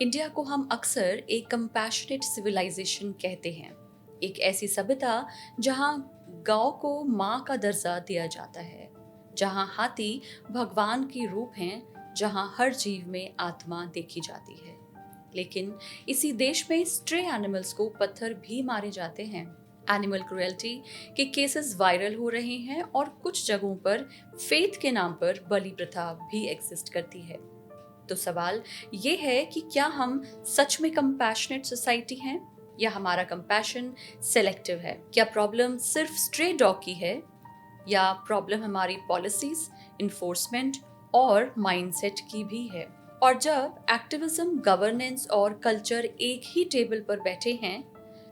India को हम अक्सर एक कंपैशनेट सिविलाइजेशन कहते हैं। एक ऐसी सभ्यता जहां गांव को माँ का दर्जा दिया जाता है, जहां हाथी भगवान के रूप हैं, जहां हर जीव में आत्मा देखी जाती है। लेकिन इसी देश में स्ट्रे एनिमल्स को पत्थर भी मारे जाते हैं। एनिमल क्रुएल्टी के केसेस वायरल हो रहे हैं और कुछ जगहों पर फेथ के नाम पर बलि प्रथा भी एग्जिस्ट करती है। तो सवाल ये है कि क्या हम सच में कंपैशनेट सोसाइटी हैं या हमारा कंपैशन सेलेक्टिव है? क्या प्रॉब्लम सिर्फ स्ट्रे डॉग की है या प्रॉब्लम हमारी पॉलिसीज, इन्फोर्समेंट और माइंडसेट की भी है? और जब एक्टिविज्म, गवर्नेंस और कल्चर एक ही टेबल पर बैठे हैं,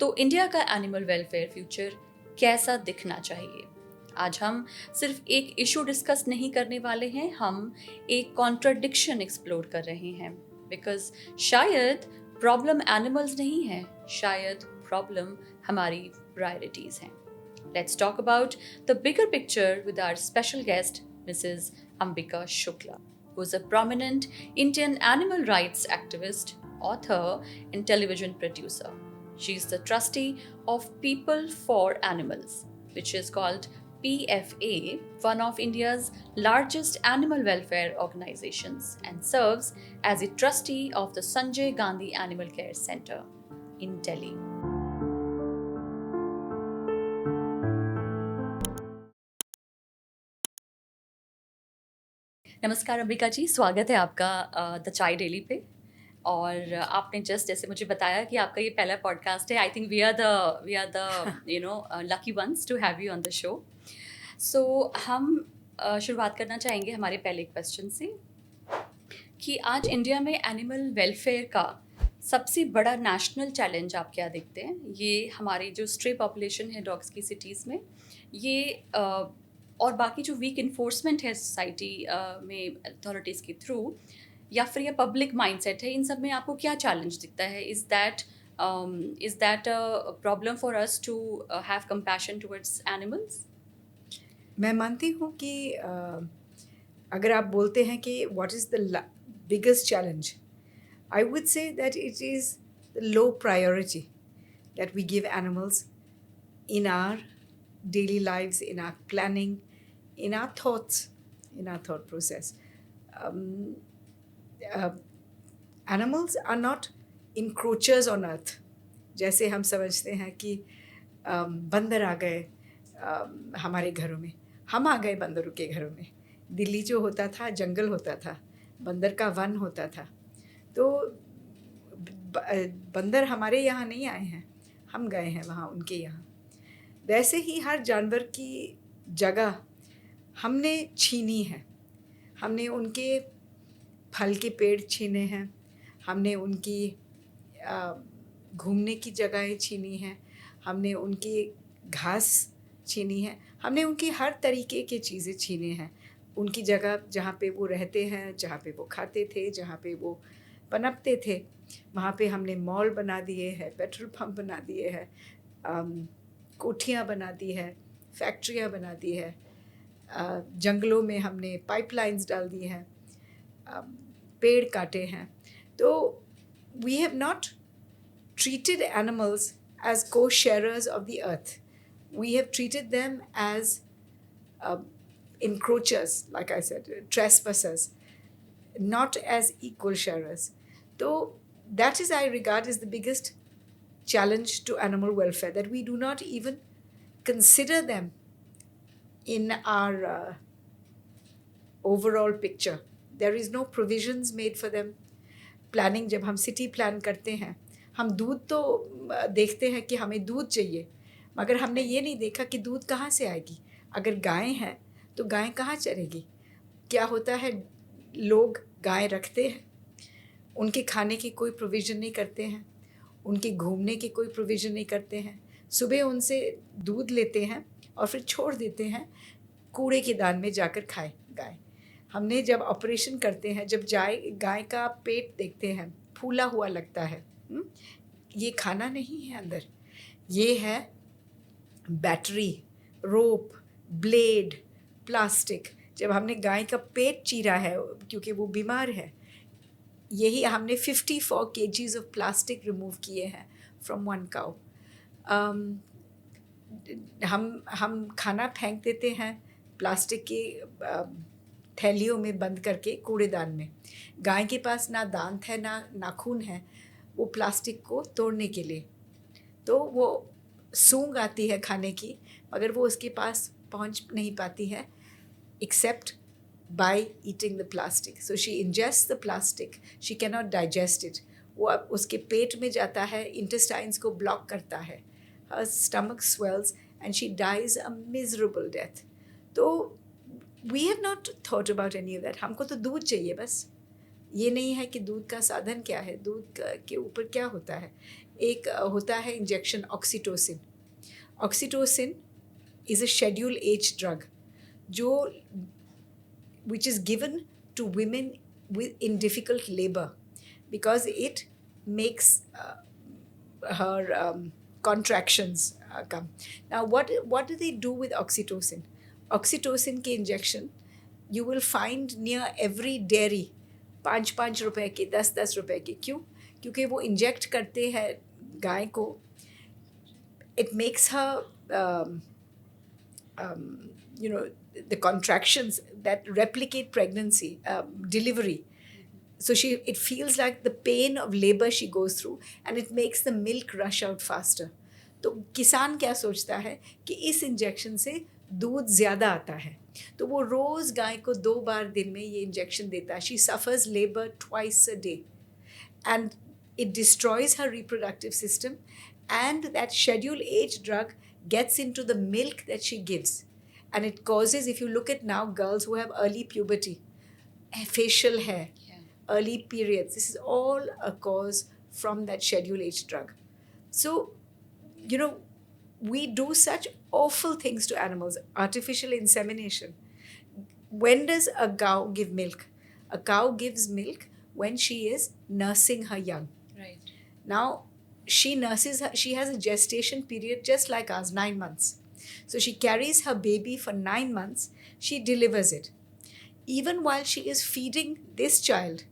तो इंडिया का एनिमल वेलफेयर फ्यूचर कैसा दिखना चाहिए? आज हम सिर्फ एक इशू डिस्कस नहीं करने वाले हैं, हम एक कॉन्ट्रडिक्शन एक्सप्लोर कर रहे हैं। बिकॉज शायद प्रॉब्लम एनिमल्स नहीं है, शायद प्रॉब्लम हमारी प्रायोरिटीज हैं। Let's talk about the bigger picture with our special guest, Mrs. Ambika Shukla, who is a prominent Indian animal rights activist, author, and television producer. She is the trustee of People for Animals, which is called PFA, one of India's largest animal welfare organizations, and serves as a trustee of the Sanjay Gandhi Animal Care Center in Delhi. नमस्कार अंबिका जी, स्वागत है आपका the चाय daily पे। और आपने just जैसे मुझे बताया कि आपका ये पहला पॉडकास्ट है। I think we are the lucky ones to have you on the show. So हम शुरुआत करना चाहेंगे हमारे पहले क्वेश्चन से कि आज इंडिया में एनिमल वेलफेयर का सबसे बड़ा नेशनल चैलेंज आप क्या देखते हैं? ये हमारी जो स्ट्रे पॉपुलेशन है डॉग्स की सिटीज़ में, ये और बाकी जो वीक इन्फोर्समेंट है सोसाइटी में अथॉरिटीज़ के थ्रू, या फिर ये पब्लिक माइंडसेट है, इन सब में आपको क्या चैलेंज दिखता है? Is that a problem for us to have compassion towards animals? मैं मानती हूँ कि अगर आप बोलते हैं कि what is the biggest challenge, I would say that it is the low priority that we give animals in our daily lives, in our planning, in our thoughts, in our thought process. Um, uh, Animals are not encroachers on earth. जैसे हम समझते हैं कि बंदर आ गए हमारे घरों में, हम आ गए बंदरों के घरों में। दिल्ली जो होता था जंगल होता था, बंदर का वन होता था। तो बंदर हमारे यहाँ नहीं आए हैं, हम गए हैं वहाँ उनके यहाँ। वैसे ही हर जानवर की जगह हमने छीनी है। हमने उनके फल के पेड़ छीने हैं, हमने उनकी घूमने की जगहें छीनी हैं, हमने उनकी घास छीनी है, हमने उनकी हर तरीके की चीज़ें छीने हैं। उनकी जगह जहाँ पे वो रहते हैं, जहाँ पे वो खाते थे, जहाँ पे वो पनपते थे, वहाँ पे हमने मॉल बना दिए हैं, पेट्रोल पंप बना दिए हैं, कोठियाँ बना दी है, फैक्ट्रियाँ बना दी है, जंगलों में हमने पाइपलाइंस डाल दी हैं, पेड़ काटे हैं। तो we have not treated animals as co-sharers of the earth. We have treated them as encroachers, like I said, trespassers, not as equal sharers. So that is, I regard, as the biggest challenge to animal welfare, that we do not even consider them in our overall picture. There is no provisions made for them. Planning, जब हम city plan करते हैं, हम दूध तो देखते हैं कि हमें दूध चाहिए, मगर हमने ये नहीं देखा कि दूध कहाँ से आएगी। अगर गाय हैं तो गाय कहाँ चरेगी? क्या होता है, लोग गाय रखते हैं, उनके खाने की कोई प्रोविज़न नहीं करते हैं, उनके घूमने की कोई प्रोविज़न नहीं करते हैं। सुबह उनसे दूध लेते हैं और फिर छोड़ देते हैं, कूड़े के दान में जाकर खाए गाय। हमने जब ऑपरेशन करते हैं, जब गाय का पेट देखते हैं फूला हुआ लगता है, ये खाना नहीं है अंदर, ये है बैटरी, रोप, ब्लेड, प्लास्टिक। जब हमने गाय का पेट चीरा है क्योंकि वो बीमार है, यही हमने 54 kgs ऑफ प्लास्टिक रिमूव किए हैं फ्रॉम वन काउ. हम खाना फेंक देते हैं प्लास्टिक के थैलियों में बंद करके कूड़ेदान में. गाय के पास ना दांत है ना नाखून है वो प्लास्टिक को तोड़ने के लिए, तो वो सूंघ आती है खाने की मगर वो उसके पास पहुंच नहीं पाती है except by eating the plastic. So she ingests the plastic, she cannot digest it. वो अब उसके पेट में जाता है, intestines को block करता है, her stomach swells and she dies a miserable death. तो we have not thought about any of that. हमको तो दूध चाहिए बस. ये नहीं है कि दूध का साधन क्या है, दूध के ऊपर क्या होता है. एक होता है injection oxytocin. Oxytocin is a schedule H drug जो which is given to women in difficult labor because it makes her contractions come. Now what do they do with oxytocin? Oxytocin के injection you will find near every dairy 5 रुपए के 10 रुपए के. क्यों? क्योंकि वो inject करते हैं गाय को. It makes her you know the contractions that replicate pregnancy, delivery. So it feels like the pain of labor she goes through and it makes the milk rush out faster. तो किसान क्या सोचता है कि इस इंजेक्शन से दूध ज़्यादा आता है, तो वो रोज़ गाय को 2 बार दिन में ये इंजेक्शन देता है. She suffers labor twice a day and it destroys her reproductive system, and that schedule age drug gets into the milk that she gives. And it causes, if you look at now girls who have early puberty, facial hair, early periods, this is all a cause from that schedule age drug. So, you know, we do such awful things to animals. Artificial insemination. When does a cow give milk? A cow gives milk when she is nursing her young. Right. Now, she has a gestation period just like ours, 9 months. So she carries her baby for 9 months, she delivers it. Even while she is feeding this child,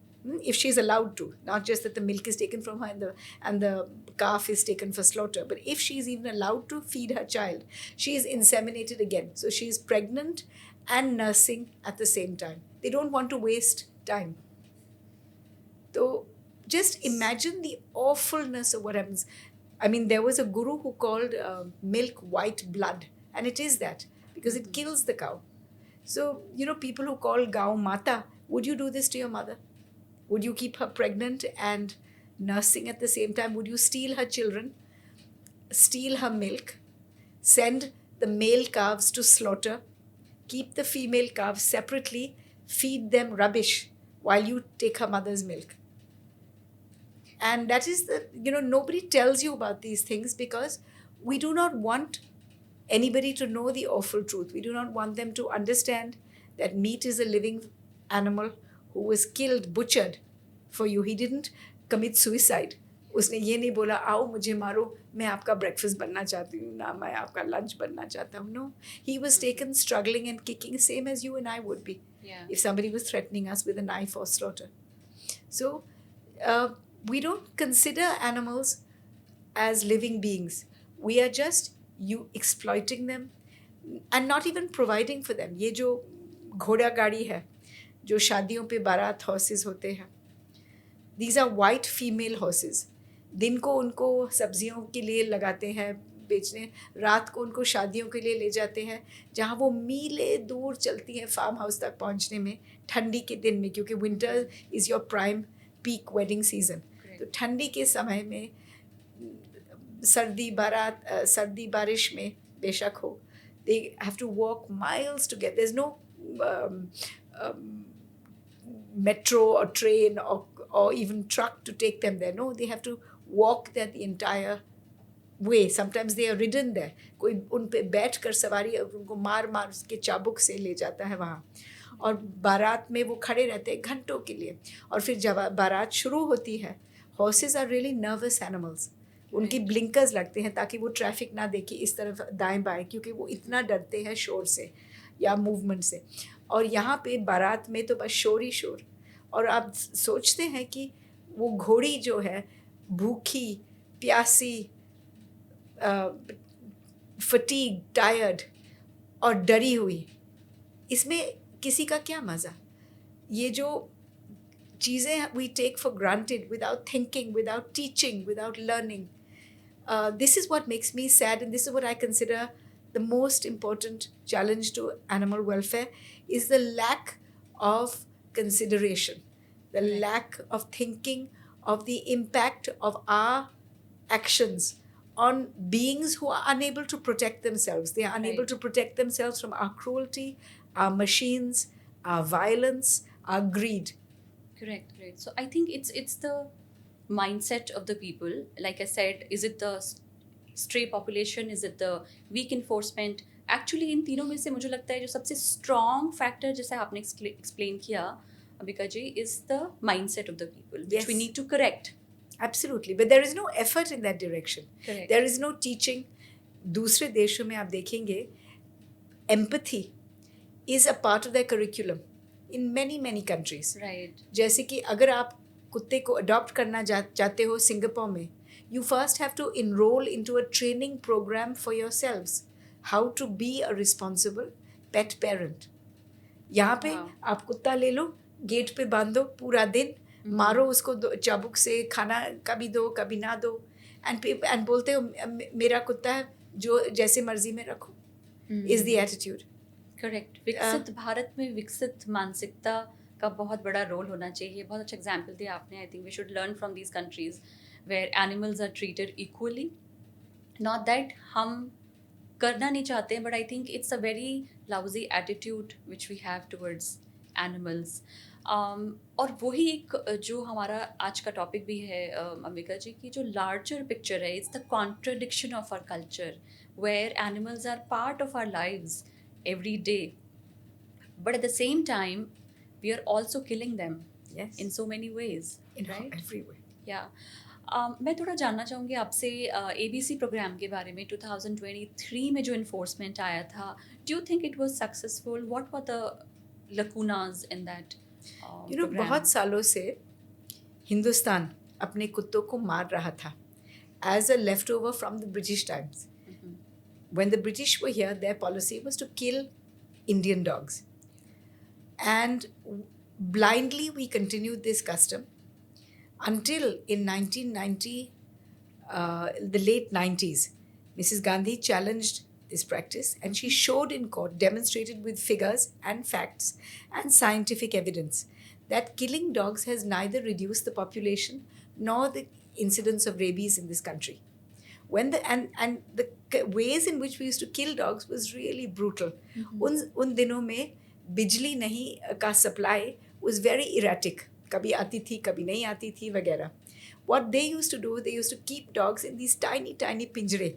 if she is allowed to, not just that the milk is taken from her and the calf is taken for slaughter, but if she is even allowed to feed her child, she is inseminated again. So she is pregnant and nursing at the same time. They don't want to waste time. So just imagine the awfulness of what happens. I mean, there was a guru who called milk white blood, and it is that because it kills the cow. So, you know, people who call Gau Mata, would you do this to your mother? Would you keep her pregnant and nursing at the same time? Would you steal her children, steal her milk, send the male calves to slaughter, keep the female calves separately, feed them rubbish while you take her mother's milk? And that is nobody tells you about these things because we do not want anybody to know the awful truth. We do not want them to understand that meat is a living animal who was killed, butchered for you. He didn't commit suicide. उसने ये नहीं बोला आओ मुझे मारो मैं आपका breakfast बनना चाहती हूँ ना मैं आपका lunch बनना चाहता हूँ. No, he was taken struggling and kicking, same as you and I would be if somebody was threatening us with a knife or slaughter. So we don't consider animals as living beings. We are just exploiting them and not even providing for them. ये जो घोड़ा गाड़ी है जो शादियों पे बारात horses होते हैं, these are white female horses. दिन को उनको सब्जियों के लिए लगाते हैं बेचने, रात को उनको शादियों के लिए ले जाते हैं जहाँ वो मीले दूर चलती हैं फार्म हाउस तक पहुँचने में ठंडी के दिन में, क्योंकि winter is your prime peak wedding season. तो ठंडी के समय में सर्दी बारिश में बेशक हो, they have to walk miles to get. There's no metro or train or even truck to take them there. No, they have to walk there the entire way. Sometimes they are ridden there. कोई उन पे बैठ कर सवारी उनको मार के चाबुक से ले जाता है वहाँ, और बारात में वो खड़े रहते हैं घंटों के लिए. और फिर जब बारात शुरू होती है, horses are really nervous animals. उनकी ब्लिंकर्स लगते हैं ताकि वो ट्रैफिक ना देखे इस तरफ दाएं बाएं, क्योंकि वो इतना डरते हैं शोर से या मूवमेंट से. और यहाँ पे बारात में तो बस शोर ही शोर, और आप सोचते हैं कि वो घोड़ी जो है भूखी, प्यासी, फटीग, टायर्ड और डरी हुई, इसमें किसी का क्या मज़ा? ये जो चीज़ें we take for granted without thinking, without teaching, without learning, this is what makes me sad, and this is what I consider the most important challenge to animal welfare is the lack of consideration, the Right. lack of thinking of the impact of our actions on beings who are unable to protect themselves. They are unable Right. to protect themselves from our cruelty, our machines, our violence, our greed. Correct. So I think it's the mindset of the people. Like I said, is it the stray population? Is it the weak enforcement? Actually, इन तीनों में से मुझे लगता है जो सबसे strong factor जैसे आपने explain किया अबिका जी is the mindset of the people, which Yes. we need to correct. Absolutely, but there is no effort in that direction. Correct. There is no teaching. दूसरे देशों में आप देखेंगे empathy is a part of their curriculum in many countries. Right. जैसे कि अगर आप कुत्ते को अडॉप्ट करना चाहते हो सिंगापुर में, you first have to enroll into a training program for yourselves how to be a responsible pet parent. यहाँ पे Wow. आप कुत्ता ले लो, गेट पे बांधो पूरा दिन, मारो उसको चाबुक से, खाना कभी दो कभी ना दो, एंड बोलते हो मेरा कुत्ता है जो जैसे मर्जी में रखो, is the attitude. करेक्ट. विकसित भारत में विकसित मानसिकता का बहुत बड़ा रोल होना चाहिए. बहुत अच्छा एग्जाम्पल दिया आपने. I think we should learn from these countries where animals are treated equally. Not that हम करना नहीं चाहते, but I think it's a very lousy attitude which we have towards animals. और वही एक जो हमारा आज का टॉपिक भी है अंबिका जी की जो लार्जर पिक्चर है, it's the contradiction of our culture where animals are part of our lives every day, but at the same time we are also killing them Yes. in so many ways, In right? every way. Yeah. मैं थोड़ा जानना चाहूँगी आपसे ABC programme के बारे में. 2023 में जो इन्फोर्समेंट आया था, do you think it was successful? What were the lacunas in that programme? बहुत सालों से हिंदुस्तान अपने कुत्तों को मार रहा था as a leftover from the British times. When the British were here, their policy was to kill Indian dogs. And blindly we continued this custom until in 1990, the late 90s, Mrs. Gandhi challenged this practice and she showed in court, demonstrated with figures and facts and scientific evidence that killing dogs has neither reduced the population nor the incidence of rabies in this country. When and the ways in which we used to kill dogs was really brutal. उन दिनों में बिजली नहीं का supply was very erratic. कभी आती थी कभी नहीं आती थी वगैरह. What they used to do, they used to keep dogs in these tiny पिंजरे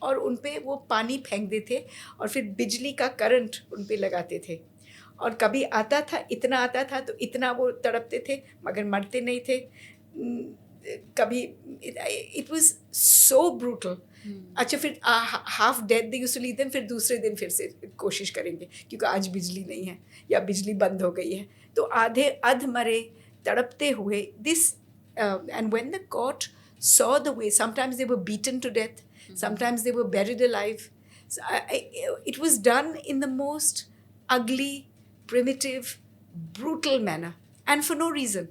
और उन पे वो पानी फेंक देते और फिर बिजली का करंट उन पे लगाते थे. और कभी आता था, इतना आता था तो इतना वो तड़पते थे मगर मरते नहीं थे. कभी it was so brutal. अच्छा फिर half dead they used to leave them, फिर दूसरे दिन फिर से कोशिश करेंगे क्योंकि आज बिजली नहीं है या बिजली बंद हो गई है, तो आधे अध मरे तड़पते हुए. This and when the court saw the way, sometimes they were beaten to death, sometimes they were buried alive. It was done in the most ugly, primitive, brutal manner and for no reason.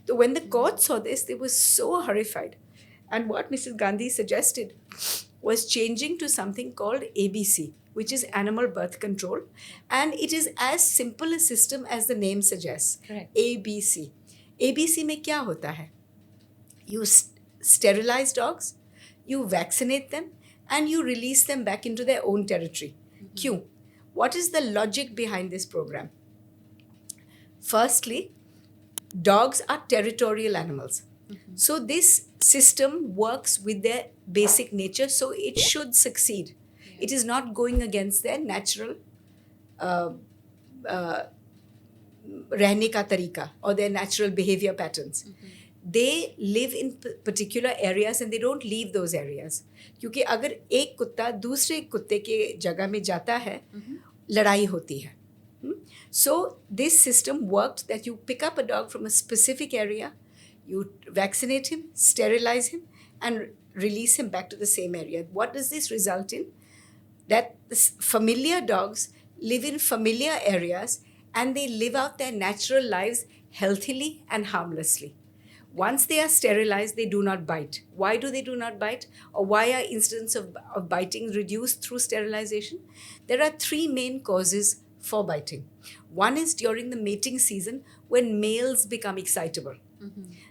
So when the court saw this, they were so horrified. And what Mrs. Gandhi suggested was changing to something called ABC, which is animal birth control. And it is as simple a system as the name suggests. Correct. ABC. ABC में क्या होता है? You sterilize dogs, you vaccinate them, and you release them back into their own territory. क्यों? What is the logic behind this program? Firstly, dogs are territorial animals. So this system works with their basic nature, so it should succeed. It is not going against their natural रहने का तरीका or their natural behavior patterns. They live in particular areas and they don't leave those areas. क्योंकि अगर एक कुत्ता दूसरे कुत्ते के जगह में जाता है, लड़ाई होती है. So this system worked that you pick up a dog from a specific area, you vaccinate him, sterilize him, and release him back to the same area. What does this result in? That familiar dogs live in familiar areas and they live out their natural lives healthily and harmlessly. Once they are sterilized, they do not bite. Why do they do not bite? Or why are incidents of biting reduced through sterilization? There are three main causes for biting. One is during the mating season when males become excitable.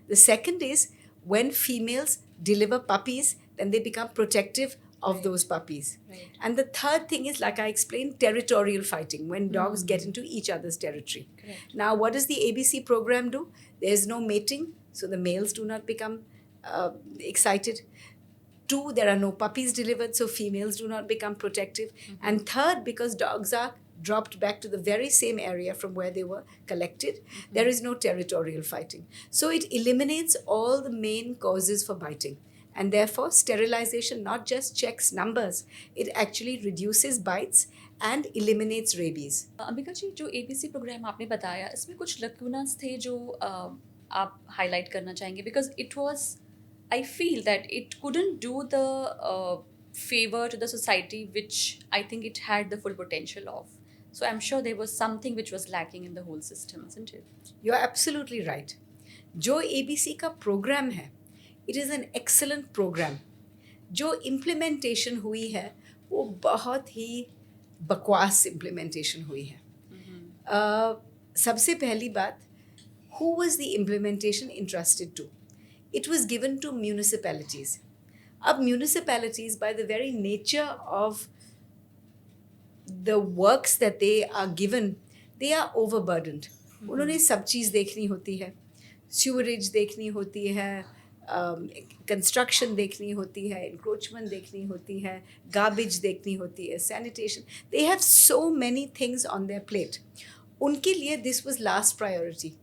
The second is when females deliver puppies, then they become protective of those puppies. Right. And the third thing is, like I explained, territorial fighting, when dogs get into each other's territory. Correct. Now, what does the ABC program do? There's no mating, so the males do not become excited. Two, there are no puppies delivered, so females do not become protective. And third, because dogs are dropped back to the very same area from where they were collected, there is no territorial fighting. So it eliminates all the main causes for biting. And therefore, sterilization not just checks numbers, it actually reduces bites and eliminates rabies. Ambika जी, जो ABC programme आपने बताया, इसमें कुछ लक्यूनास थे जो आप highlight करना चाहेंगे? Because it was, I feel that it couldn't do the favor to the society which I think it had the full potential of. So I'm sure there was something which was lacking in the whole system, isn't it? You're absolutely right. जो ABC का programme है, it is an excellent program. जो implementation हुई है वो बहुत ही बकवास implementation हुई है. सबसे पहली बात, who was the implementation entrusted to? It was given to municipalities. अब municipalities, by the very nature of the works that they are given, they are overburdened. उन्होंने सब चीज़ देखनी होती है, सीवरेज देखनी होती है, कंस्ट्रक्शन देखनी होती है, इंक्रोचमेंट देखनी होती है, गार्बेज देखनी होती है, sanitation. They have so many things on their plate. उनके लिए this was last priority.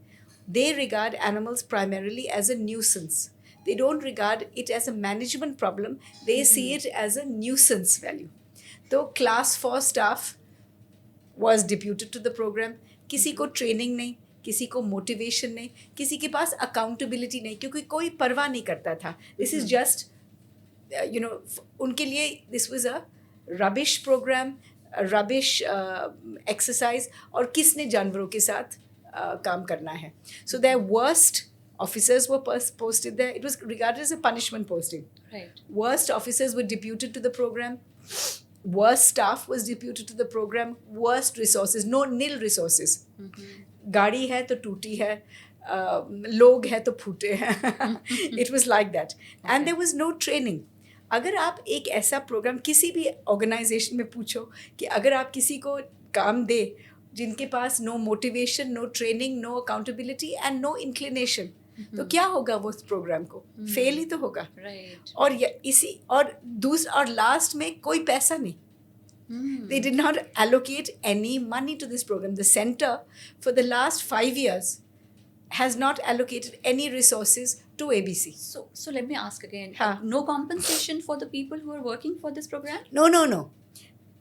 They regard animals primarily as a nuisance. They don't regard it as a management problem. They see it as a nuisance value. तो class 4 staff was deputed to the program. किसी को training नहीं, किसी को motivation नहीं, किसी के पास accountability नहीं, क्योंकि कोई परवाह नहीं करता था. दिस इज जस्ट उनके लिए this was a rubbish programme, rubbish exercise, और किसने जानवरों के साथ काम करना है. So their worst officers were posted there. It was regarded as a punishment posting. Right. Worst officers were deputed to the program. Worst staff was deputed to the program. Worst resources, nil resources. गाड़ी है तो टूटी है, लोग है तो फूटे हैं. It was like that. And there was no training. अगर आप एक ऐसा प्रोग्राम किसी भी ऑर्गेनाइजेशन में पूछो कि अगर आप किसी को काम दे जिनके पास no motivation, no training, no accountability and no inclination, तो क्या होगा वो उस प्रोग्राम को? फेल ही तो होगा. Right. और लास्ट में कोई पैसा नहीं. They did not allocate any money to this program. The center for the last 5 years has not allocated any resources to ABC. So let me ask again. हाँ. No compensation for the people who are working for this program? No.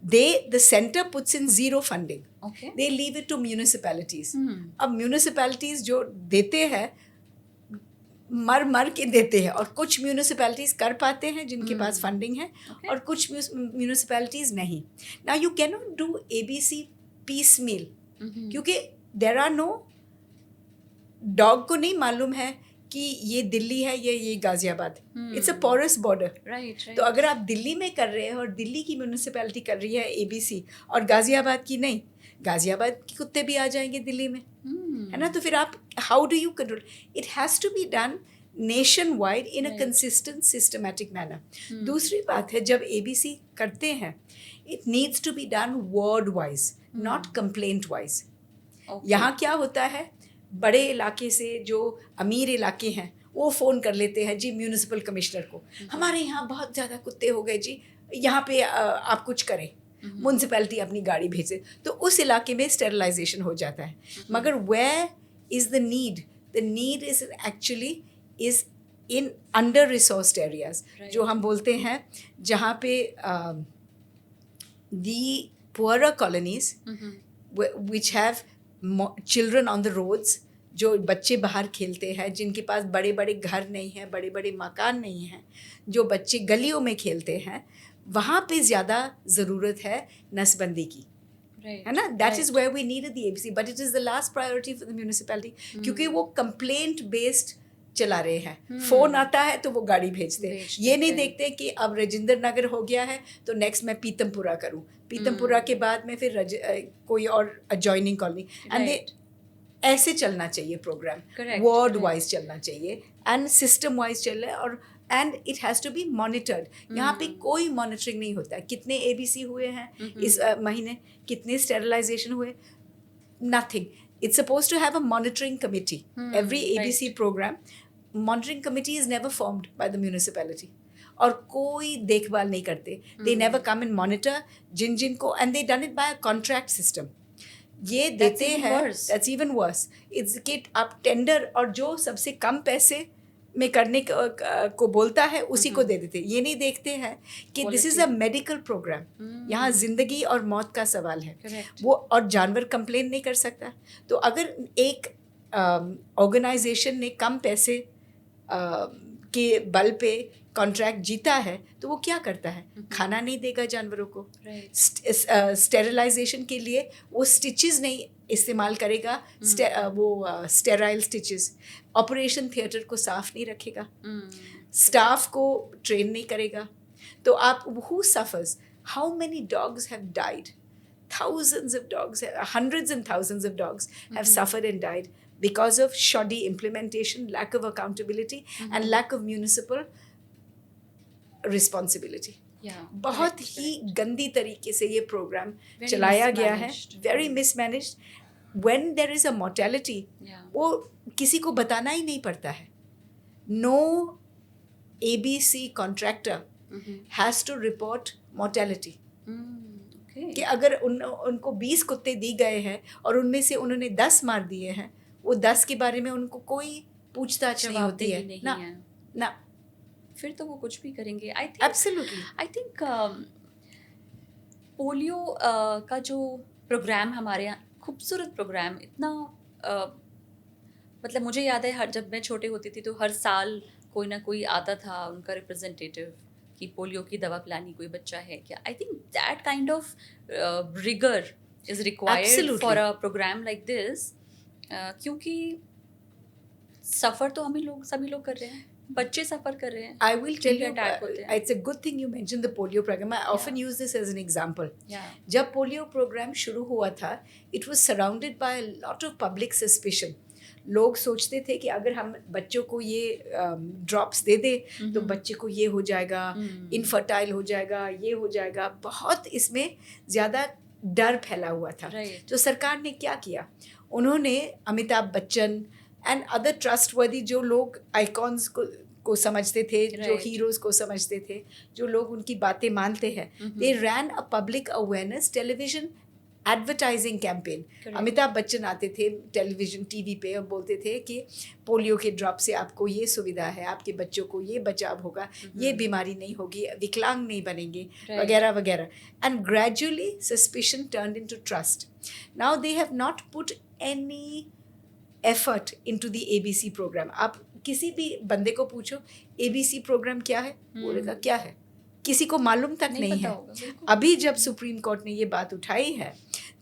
The center puts in zero funding. Okay. They leave it to municipalities. अब municipalities जो देते हैं मर के देते हैं, और कुछ म्यूनिसिपैलिटीज़ कर पाते हैं जिनके पास फंडिंग है, और कुछ म्यूनिसिपैलिटीज़ नहीं. Now you can not do ABC piece meal, क्योंकि देर आर नो, डॉग को नहीं मालूम है कि ये दिल्ली है या ये Ghaziabad. It's a porous border. Right. तो अगर आप दिल्ली में कर रहे हैं और दिल्ली की म्यूनिसिपैलिटी कर रही है ABC और गाजियाबाद की नहीं, गाजियाबाद के कुत्ते भी आ जाएंगे दिल्ली में, है ना? तो फिर आप how do you control? It has to be done nationwide in a consistent systematic manner. दूसरी बात है, जब ABC करते हैं, it needs to be done ward wise, not complaint wise. यहाँ क्या होता है, बड़े इलाके से जो अमीर इलाके हैं वो फ़ोन कर लेते हैं जी म्यूनिसिपल कमिश्नर को, हमारे यहाँ बहुत ज़्यादा कुत्ते हो गए जी, यहाँ पे आप कुछ करें. म्यूनसिपैलिटी अपनी गाड़ी भेजे, तो उस इलाके में स्टेरिलाइजेशन हो जाता है. मगर where is the need? The need is actually is in under resourced areas, जो हम बोलते हैं, जहाँ पे the poorer colonies which have children on the roads, जो बच्चे बाहर खेलते हैं, जिनके पास बड़े बड़े घर नहीं हैं, बड़े बड़े मकान नहीं हैं, जो बच्चे गलियों में खेलते हैं, वहाँ पे ज़्यादा ज़रूरत है नसबंदी की, है ना. That is where we needed the ABC, but it is the last priority for the municipality, क्योंकि वो कंप्लेंट बेस्ड चला रहे हैं. फोन आता है तो वो गाड़ी भेजते हैं. ये नहीं देखते कि अब राजेंद्र नगर हो गया है तो नेक्स्ट मैं पीतमपुरा करूं, पीतमपुरा के बाद में फिर कोई और अजॉइनिंग कॉलोनी, एंड ऐसे चलना चाहिए प्रोग्राम, वार्ड वाइज चलना चाहिए एंड सिस्टम वाइज चल रहा है. और and it has to be monitored. यहाँ पे कोई मॉनिटरिंग नहीं होता. कितने ABC हुए हैं इस महीने, कितने स्टेरिलाइजेशन हुए, nothing. It's supposed to have a monitoring committee. Every ABC program, monitoring committee is never formed by the municipality. और कोई देखभाल नहीं करते. They never come and monitor जिन को, and they done it by a contract system. ये देते हैं. That's even worse. It's कि आप टेंडर और जो सबसे कम पैसे में करने को बोलता है उसी को दे देते. ये नहीं देखते हैं कि this is a medical programme. यहाँ ज़िंदगी और मौत का सवाल है. वो और जानवर कंप्लेन नहीं कर सकता. तो अगर एक ऑर्गेनाइजेशन ने कम पैसे के बल पे कॉन्ट्रैक्ट जीता है तो वो क्या करता है, खाना नहीं देगा जानवरों को. स्टेरिलाइजेशन के लिए वो स्टिचेस नहीं इस्तेमाल करेगा, वो स्टेराइल स्टिचेस. ऑपरेशन थिएटर को साफ नहीं रखेगा, स्टाफ को ट्रेन नहीं करेगा. तो आप who suffers, how many dogs have died, thousands of dogs, hundreds and thousands of dogs have suffered and died because of shoddy implementation, lack of accountability and lack of municipal responsibility. बहुत ही गंदी तरीके से ये programme चलाया गया है. Very mismanaged. When there is a mortality, वो किसी को बताना ही नहीं पड़ता है. No ABC contractor has to report mortality. कि अगर उनको 20 कुत्ते दी गए हैं और उनमें से उन्होंने 10 मार दिए हैं, वो 10 के बारे में उनको कोई पूछताछ नहीं होती है ना. फिर तो वो कुछ भी करेंगे. आई थिंक पोलियो का जो प्रोग्राम हमारे यहाँ, खूबसूरत प्रोग्राम, इतना मतलब मुझे याद है जब मैं छोटे होती थी तो हर साल कोई ना कोई आता था उनका रिप्रेजेंटेटिव कि पोलियो की दवा पिलानी कोई बच्चा है क्या. I think that kind of rigour is required for a programme like this, क्योंकि सफ़र तो सभी लोग कर रहे हैं, बच्चे सफ़र कर रहे हैं. I will tell you, it's a good thing you mentioned the polio program. I often use this as an example. जब पोलियो प्रोग्राम शुरू हुआ था, it was surrounded by a lot of public suspicion. लोग सोचते थे कि अगर हम बच्चों को ये ड्रॉप्स दे दे तो बच्चे को ये हो जाएगा, इनफर्टाइल हो जाएगा, ये हो जाएगा. बहुत इसमें ज़्यादा डर फैला हुआ था. तो सरकार ने क्या किया, उन्होंने Amitabh Bachchan and other trustworthy जो लोग आइकॉन्स को समझते थे, जो हीरोज़ को समझते थे, जो लोग उनकी बातें मानते हैं, they ran a public awareness television advertising campaign. Amitabh Bachchan आते थे टेलीविज़न टीवी पे और बोलते थे कि पोलियो के ड्रॉप से आपको ये सुविधा है, आपके बच्चों को ये बचाव होगा, ये बीमारी नहीं होगी, विकलांग नहीं बनेंगे, वगैरह वगैरह. And gradually suspicion turned into trust. Now they have not put any effort into the ABC programme. आप किसी भी बंदे को पूछो ABC प्रोग्राम क्या है, बोलेगा क्या है, किसी को मालूम तक नहीं है. अभी जब सुप्रीम कोर्ट ने ये बात उठाई है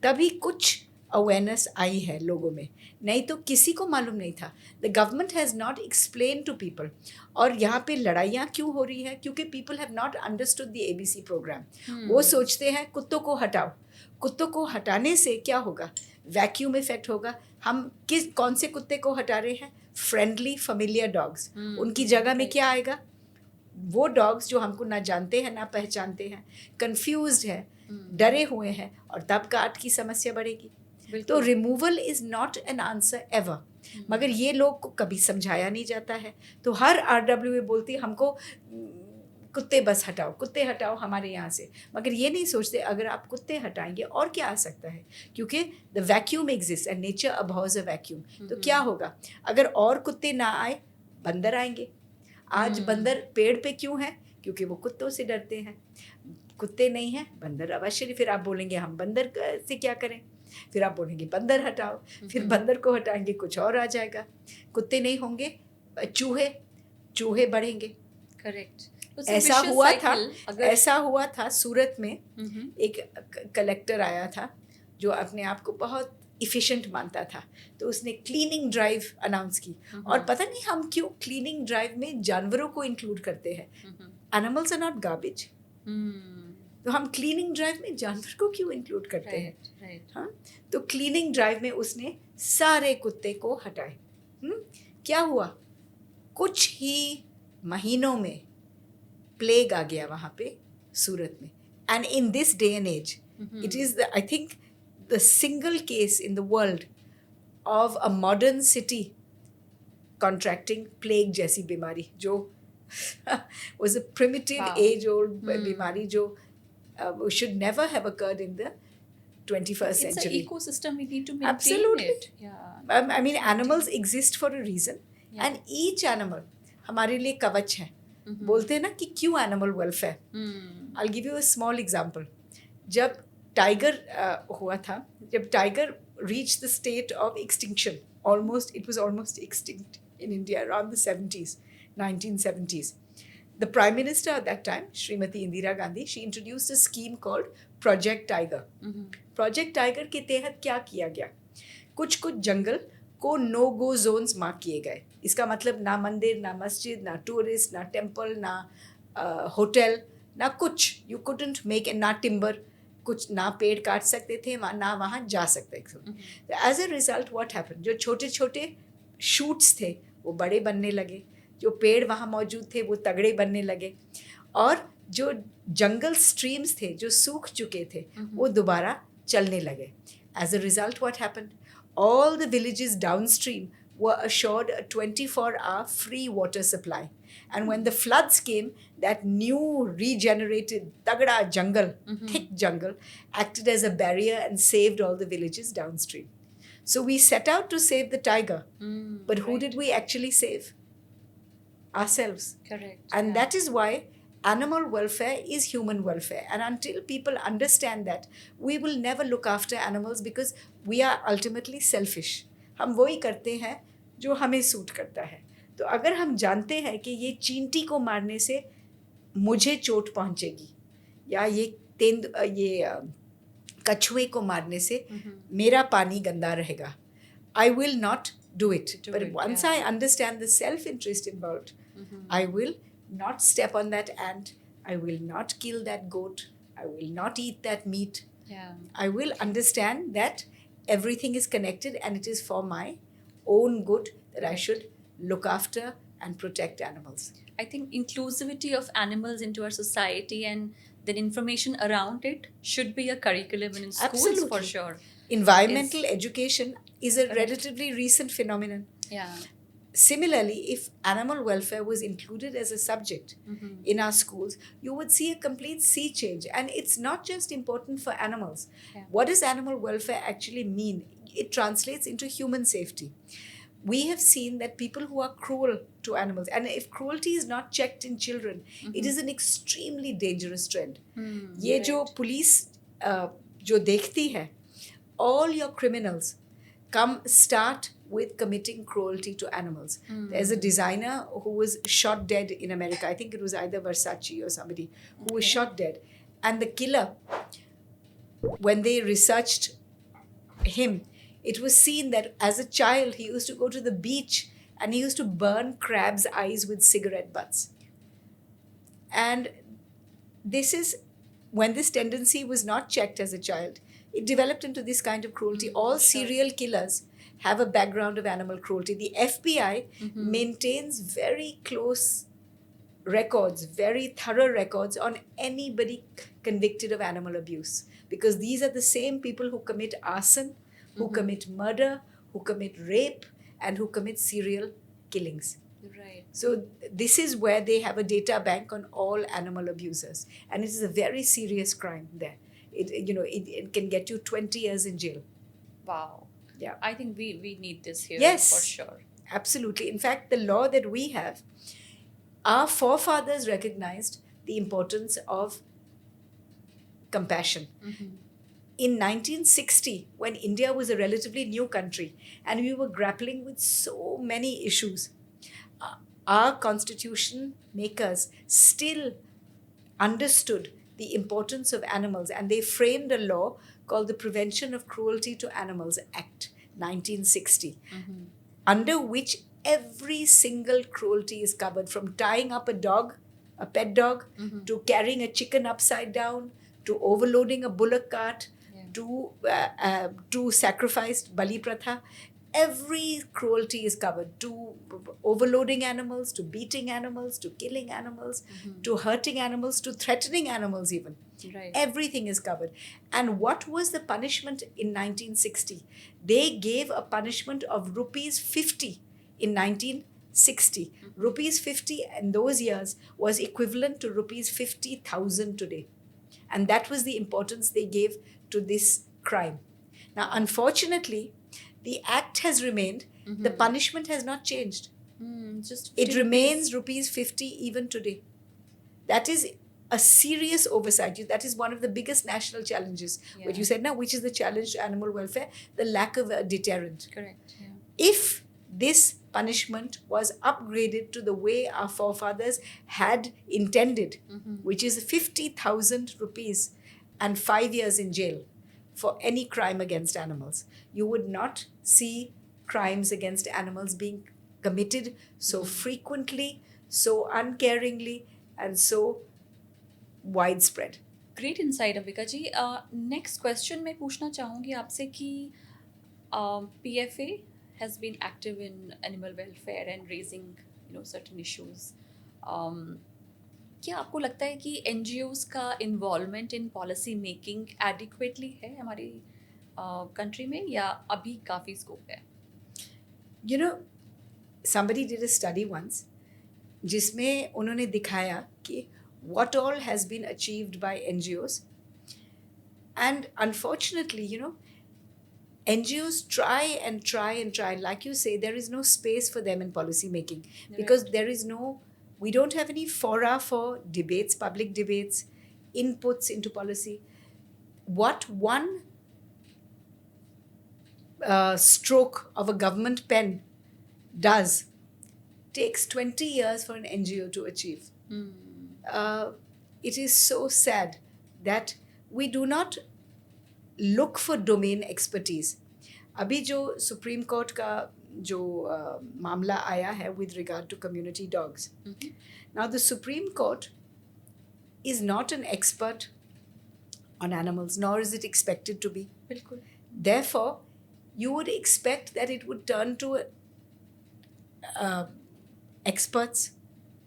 तभी कुछ अवेयरनेस आई है लोगों में, नहीं तो किसी को मालूम नहीं था. The government has not explain to people. और यहाँ पे लड़ाइयाँ क्यों हो रही हैं, क्योंकि people have not understood the ABC programme. वो सोचते हैं कुत्तों को हटाओ, कुत्तों को हटाने से क्या होगा, वैक्यूम इफेक्ट होगा. हम कौन से कुत्ते को हटा रहे हैं, फ्रेंडली फैमिलियर डॉग्स. उनकी जगह में क्या आएगा, वो डॉग्स जो हमको ना जानते हैं ना पहचानते हैं, कंफ्यूज्ड है, डरे हुए हैं, और तब काट की समस्या बढ़ेगी. तो removal is not an answer ever. मगर ये लोग को कभी समझाया नहीं जाता है. तो हर RWA बोलती है हमको कुत्ते बस हटाओ, कुत्ते हटाओ हमारे यहाँ से. मगर ये नहीं सोचते अगर आप कुत्ते हटाएंगे और क्या आ सकता है, क्योंकि the vacuum exist and nature abhors a vacuum. तो क्या होगा, अगर और कुत्ते ना आए, बंदर आएंगे. आज बंदर पेड़ पे क्यों है, क्योंकि वो कुत्तों से डरते हैं. कुत्ते नहीं हैं, बंदर अवश्य. फिर आप बोलेंगे हम बंदर से क्या करें. फिर आप बोलेंगे बंदर हटाओ, फिर बंदर को हटाएंगे कुछ और आ जाएगा, कुत्ते नहीं होंगे चूहे बढ़ेंगे। करेक्ट। ऐसा हुआ था सूरत में। एक कलेक्टर आया था जो अपने आप को बहुत इफ़िशिएंट मानता था, तो उसने क्लीनिंग ड्राइव अनाउंस की। और पता नहीं हम क्यों क्लीनिंग ड्राइव में जानवरों को इंक्लूड करते हैं। एनिमल्स आर नॉट गार्बेज, तो हम क्लीनिंग ड्राइव में जानवर को क्यों इंक्लूड करते हैं? हाँ, तो क्लीनिंग ड्राइव में उसने सारे कुत्ते को हटाए। क्या हुआ, कुछ ही महीनों में प्लेग आ गया वहाँ पे सूरत में। And in this day and age it is I think the single case in the world of a modern city contracting plague जैसी बीमारी, जो was a primitive age old बीमारी जो should never have occurred in the 21st century. It's an ecosystem, we need to maintain Absolutely. it. Yeah. I mean animals exist for a reason, and each animal हमारे लिए कवच है। बोलते हैं ना कि क्यों animal welfare. I'll give you a small example. जब टाइगर हुआ था, जब tiger reached the state of extinction, it was almost extinct in India around the 70s, 1970s. The Prime Minister at that time, Srimati Indira Gandhi, she introduced a scheme called Project Tiger. Project Tiger के तहत क्या किया गया, कुछ जंगल को no गो Jones mark किए गए। इसका मतलब ना मंदिर, ना मस्जिद, ना टूरिस्ट, ना टेम्पल, ना होटल, ना कुछ, यू कुडंट मेक, ना टिम्बर, कुछ ना पेड़ काट सकते थे, ना वहाँ जा सकते थे। As a result what happened, जो छोटे छोटे शूट्स थे वो बड़े बनने लगे, जो पेड़ वहाँ मौजूद थे वो तगड़े बनने लगे, और जो जंगल स्ट्रीम्स थे जो सूख चुके थे वो दोबारा चलने लगे। As a result what happened, all the villages downstream were assured a 24-hour free water supply. And when the floods came, that new regenerated tagda jungle, thick jungle, acted as a barrier and saved all the villages downstream. So we set out to save the tiger, but who did we actually save? Ourselves. Correct. And that is why animal welfare is human welfare. And until people understand that, we will never look after animals because we are ultimately selfish. हम वही करते हैं जो हमें suit करता है। तो अगर हम जानते हैं कि ये चींटी को मारने से मुझे चोट पहुंचेगी, या ये कछुए को मारने से मेरा पानी गंदा रहेगा, I will not do it. But once I understand the self-interest involved, I will not step on that ant, I will not kill that goat, I will not eat that meat. I will understand that everything is connected and it is for my own good that I should look after and protect animals. I think inclusivity of animals into our society and then information around it should be a curriculum in schools. Absolutely. For sure. Environmental education is a relatively recent phenomenon. Yeah. Similarly, if animal welfare was included as a subject in our schools, you would see a complete sea change. And it's not just important for animals. Yeah. What does animal welfare actually mean? It translates into human safety. We have seen that people who are cruel to animals, and if cruelty is not checked in children, it is an extremely dangerous trend. ये जो police जो देखती है, all your criminals start with committing cruelty to animals. There's a designer who was shot dead in America. I think it was either Versace or somebody who was shot dead. And the killer, when they researched him, it was seen that as a child, he used to go to the beach and he used to burn crabs' eyes with cigarette butts. And this is when this tendency was not checked as a child. It developed into this kind of cruelty. All serial killers have a background of animal cruelty. The FBI maintains very close records, very thorough records on anybody convicted of animal abuse, because these are the same people who commit arson, who commit murder, who commit rape, and who commit serial killings. Right. So this is where they have a data bank on all animal abusers, and it is a very serious crime there. It can get you 20 years in jail. Wow. Yeah. I think we need this here. Yes. For sure. Absolutely. In fact, the law that we have, our forefathers recognized the importance of compassion. in 1960, when India was a relatively new country and we were grappling with so many issues, our constitution makers still understood the importance of animals, and they framed a law called the Prevention of Cruelty to Animals Act 1960, under which every single cruelty is covered, from tying up a dog, a pet dog, to carrying a chicken upside down, to overloading a bullock cart, to sacrificed bali pratha. Every cruelty is covered, to overloading animals, to beating animals, to killing animals, to hurting animals, to threatening animals even. Right. Everything is covered. And what was the punishment in 1960? They gave a punishment of rupees 50 in 1960. Rupees 50 in those years was equivalent to rupees 50,000 today. And that was the importance they gave to this crime. Now, unfortunately, the act has remained, the punishment has not changed. Just It 50 remains rupees 50 even today. That is a serious oversight. That is one of the biggest national challenges. Yeah. What you said now, which is the challenge to animal welfare, the lack of a deterrent. Correct. Yeah. If this punishment was upgraded to the way our forefathers had intended, which is 50,000 rupees and 5 years in jail for any crime against animals, you would not see crimes against animals being committed so frequently, so uncaringly, and so widespread. Great insight Ambika ji. Next question मैं पूछना चाहूँगी आपसे कि PFA has been active in animal welfare and raising certain issues. क्या आपको लगता है कि NGOs का involvement in policy making adequately है हमारी कंट्री में, या अभी काफ़ी स्कोप है? You know, somebody did a study once जिसमें उन्होंने दिखाया कि what all has been achieved by NGOs. And unfortunately, NGOs try and try and try. Like you say, there is no space for them in policy making because we don't have any fora for debates, public debates, inputs into policy. What one stroke of a government pen does takes 20 years for an NGO to achieve. It is so sad that we do not look for domain expertise. अभी जो supreme court का जो मामला आया है with regard to community dogs. Now the Supreme Court is not an expert on animals, nor is it expected to be. बिल्कुल. Therefore, you would expect that it would turn to experts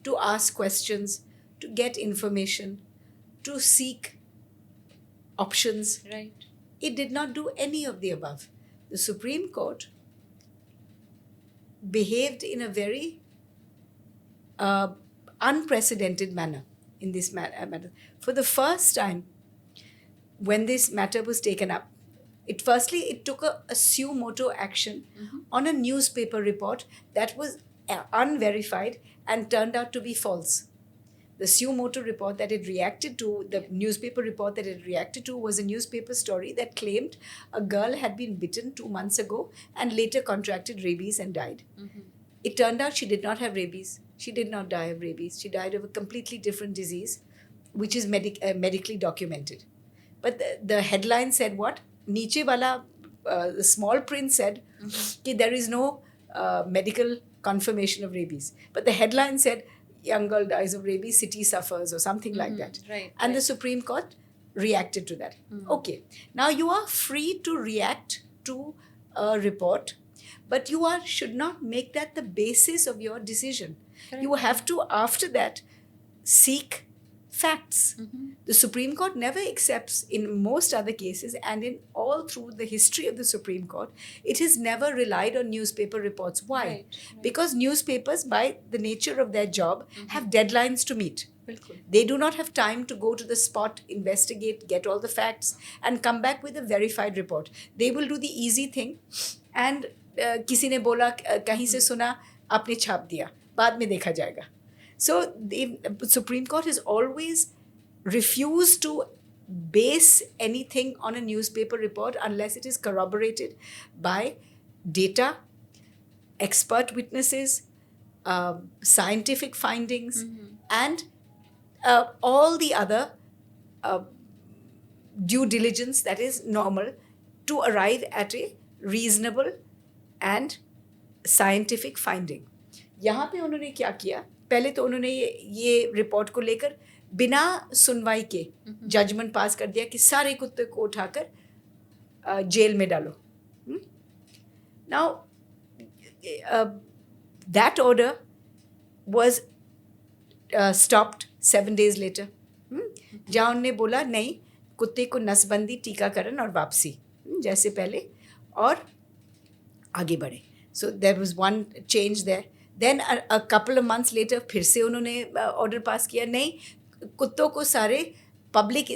to ask questions, to get information, to seek options. Right. It did not do any of the above. The Supreme Court behaved in a very unprecedented manner in this matter. For the first time, when this matter was taken up, it took a suo moto action on a newspaper report that was unverified and turned out to be false. The suo moto report that it reacted to, the newspaper report that it reacted to, was a newspaper story that claimed a girl had been bitten 2 months ago and later contracted rabies and died. It turned out she did not have rabies. She did not die of rabies. She died of a completely different disease, which is medically documented. But the headline said what? Niche wala, the small print said that there is no medical confirmation of rabies. But the headline said, young girl dies of rabies, city suffers, or something like that. Right. And the Supreme Court reacted to that. Okay. Now you are free to react to a report, but you should not make that the basis of your decision. Correct. You have to, after that, seek facts. The Supreme Court never accepts, in most other cases, and in all through the history of the Supreme Court, it has never relied on newspaper reports. Why? Right. Because newspapers, by the nature of their job, have deadlines to meet. बिल्कुल. They do not have time to go to the spot, investigate, get all the facts, and come back with a verified report. They will do the easy thing, and किसी ने बोला, कहीं से सुना, आपने छाप दिया, बाद में देखा जाएगा. So the Supreme Court has always refused to base anything on a newspaper report unless it is corroborated by data, expert witnesses, scientific findings, and all the other due diligence that is normal to arrive at a reasonable and scientific finding. यहाँ पे उन्होंने क्या किया, पहले तो उन्होंने ये report को लेकर बिना सुनवाई के जजमेंट पास कर दिया कि सारे कुत्ते को उठाकर जेल में डालो. Now that order was stopped 7 days later. जहाँ उन्होंने बोला नहीं, कुत्ते को नसबंदी, टीकाकरण और वापसी जैसे पहले, और आगे बढ़े. So there was one change there. Then a couple of months later फिर से उन्होंने ऑर्डर पास किया, नहीं, कुत्तों को सारे पब्लिक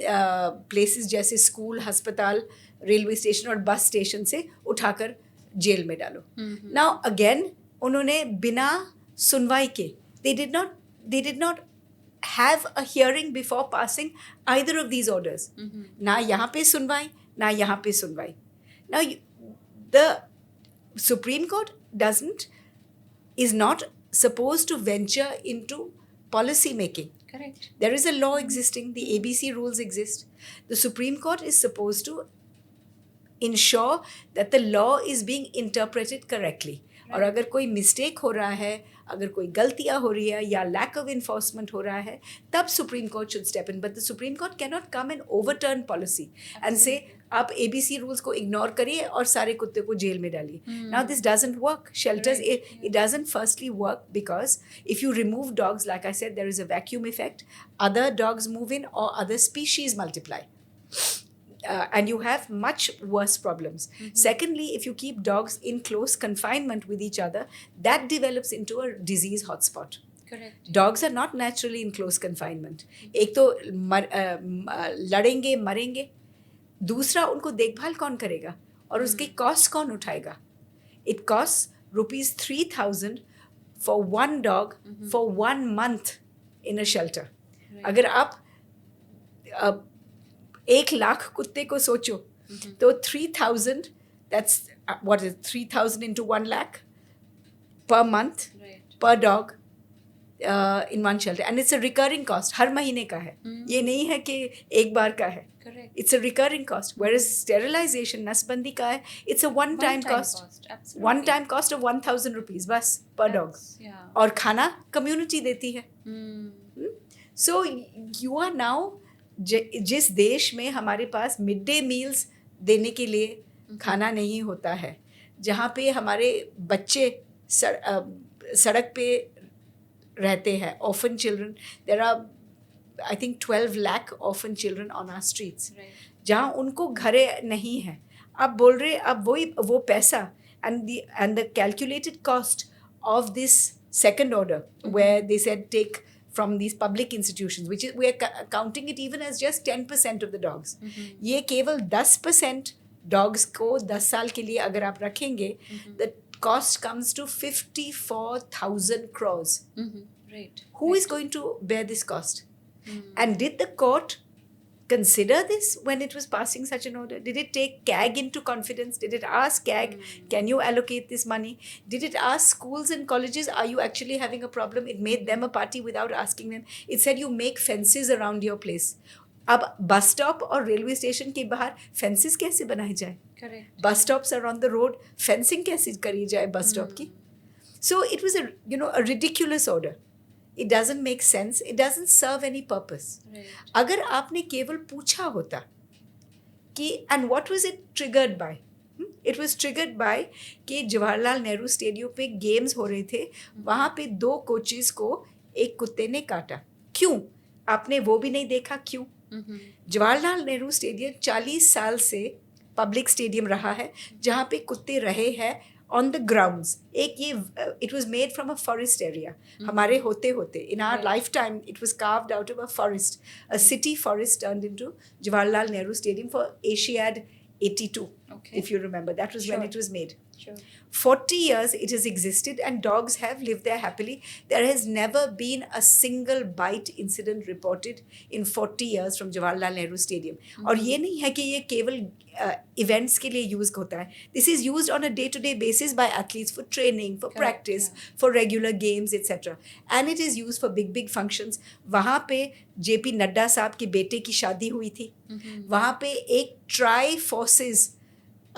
प्लेसेस जैसे स्कूल, अस्पताल, रेलवे स्टेशन और बस स्टेशन से उठाकर जेल में डालो. नाउ अगेन उन्होंने बिना सुनवाई के, they did not have a hearing before passing either of these orders. ना यहाँ पे सुनवाई, ना यहाँ पे सुनवाई. Now the Supreme Court is not supposed to venture into policy making. Correct. There is a law existing, the ABC rules exist. The Supreme Court is supposed to ensure that the law is being interpreted correctly. और अगर कोई mistake हो रहा है, अगर कोई गलतियाँ हो रही है या lack of enforcement हो रहा है, तब Supreme Court should step in. But the Supreme Court cannot come and overturn policy and say आप ABC rules को ignore करिए और सारे कुत्ते को जेल में डालिए. Now this doesn't work. Shelters, it doesn't firstly work because if you remove dogs, like I said, there is a vacuum effect. Other dogs move in or other species multiply. And you have much worse problems. Secondly, if you keep dogs in close confinement with each other, that develops into a disease hotspot. Correct. Dogs are not naturally in close confinement. एक तो लड़ेंगे, मरेंगे. दूसरा, उनको देखभाल कौन करेगा और उसके कॉस्ट कौन उठाएगा. It costs ₹3,000 for one dog for 1 month in a shelter. अगर आप 1,00,000 कुत्ते को सोचो तो 3,000, that's what is 3,000 into 1 lakh per month, Right. per dog in one shelter, and it's a recurring cost. हर महीने का है. ये नहीं है कि एक बार का है. Correct. It's a recurring cost. Whereas sterilization, nasbandi ka hai, it's a one-time cost. Absolutely. One-time cost of 1,000 rupees बस per dog. Yeah. और खाना community देती है. Hmm. So you are now, जिस देश में हमारे पास मिड डे मील्स देने के लिए खाना नहीं होता है, जहाँ पे हमारे बच्चे सड़क पे रहते हैं, orphan children, there are I think 12 lakh orphan children on our streets. Right. जहाँ उनको घरे नहीं है. अब बोल रहे, अब वो पैसा and the calculated cost of this second order where they said take from these public institutions, which is, we are counting it even as just 10% of the dogs. ये केवल 10% dogs को 10 साल के लिए अगर आप रखेंगे, the cost comes to 54,000 crores. Right. Who is going to bear this cost? And did the court consider this when it was passing such an order? Did it take CAG into confidence? Did it ask CAG, can you allocate this money? Did it ask schools and colleges, are you actually having a problem? It made them a party without asking them. It said you make fences around your place. अब bus stop और railway station के बाहर fences कैसे बनाए जाए? Correct. Bus stops are on the road, fencing कैसे करी जाए bus stop की? So it was a ridiculous order. It doesn't make sense. It doesn't serve any purpose. Right. अगर आपने केवल पूछा होता कि, and what was it triggered by? It was triggered by कि जवाहरलाल नेहरू स्टेडियम पे गेम्स हो रहे थे, वहाँ पे 2 कोचेस को एक कुत्ते ने काटा. क्यों? आपने वो भी नहीं देखा क्यों? जवाहरलाल नेहरू स्टेडियम 40 साल से पब्लिक स्टेडियम रहा है जहाँ पे कुत्ते रहे हैं on the grounds. एक ये it was made from a forest area. हमारे होते होते in our lifetime it was carved out of a forest. A city forest turned into Jawaharlal Nehru Stadium for Asiad 82. Okay. If you remember, that was when Sure. it was made. Sure. 40 years it has existed and dogs have lived there happily. There has never been a single bite incident reported in 40 years from Jawaharlal Nehru Stadium. और ये नहीं है कि ये केवल events के लिए use होता है. This is used on a day-to-day basis by athletes for training, for practice, for regular games, etc. And it is used for big functions. वहाँ पे JP नड्डा साहब की बेटे की शादी हुई थी. वहाँ पे एक ट्राई फोर्सेस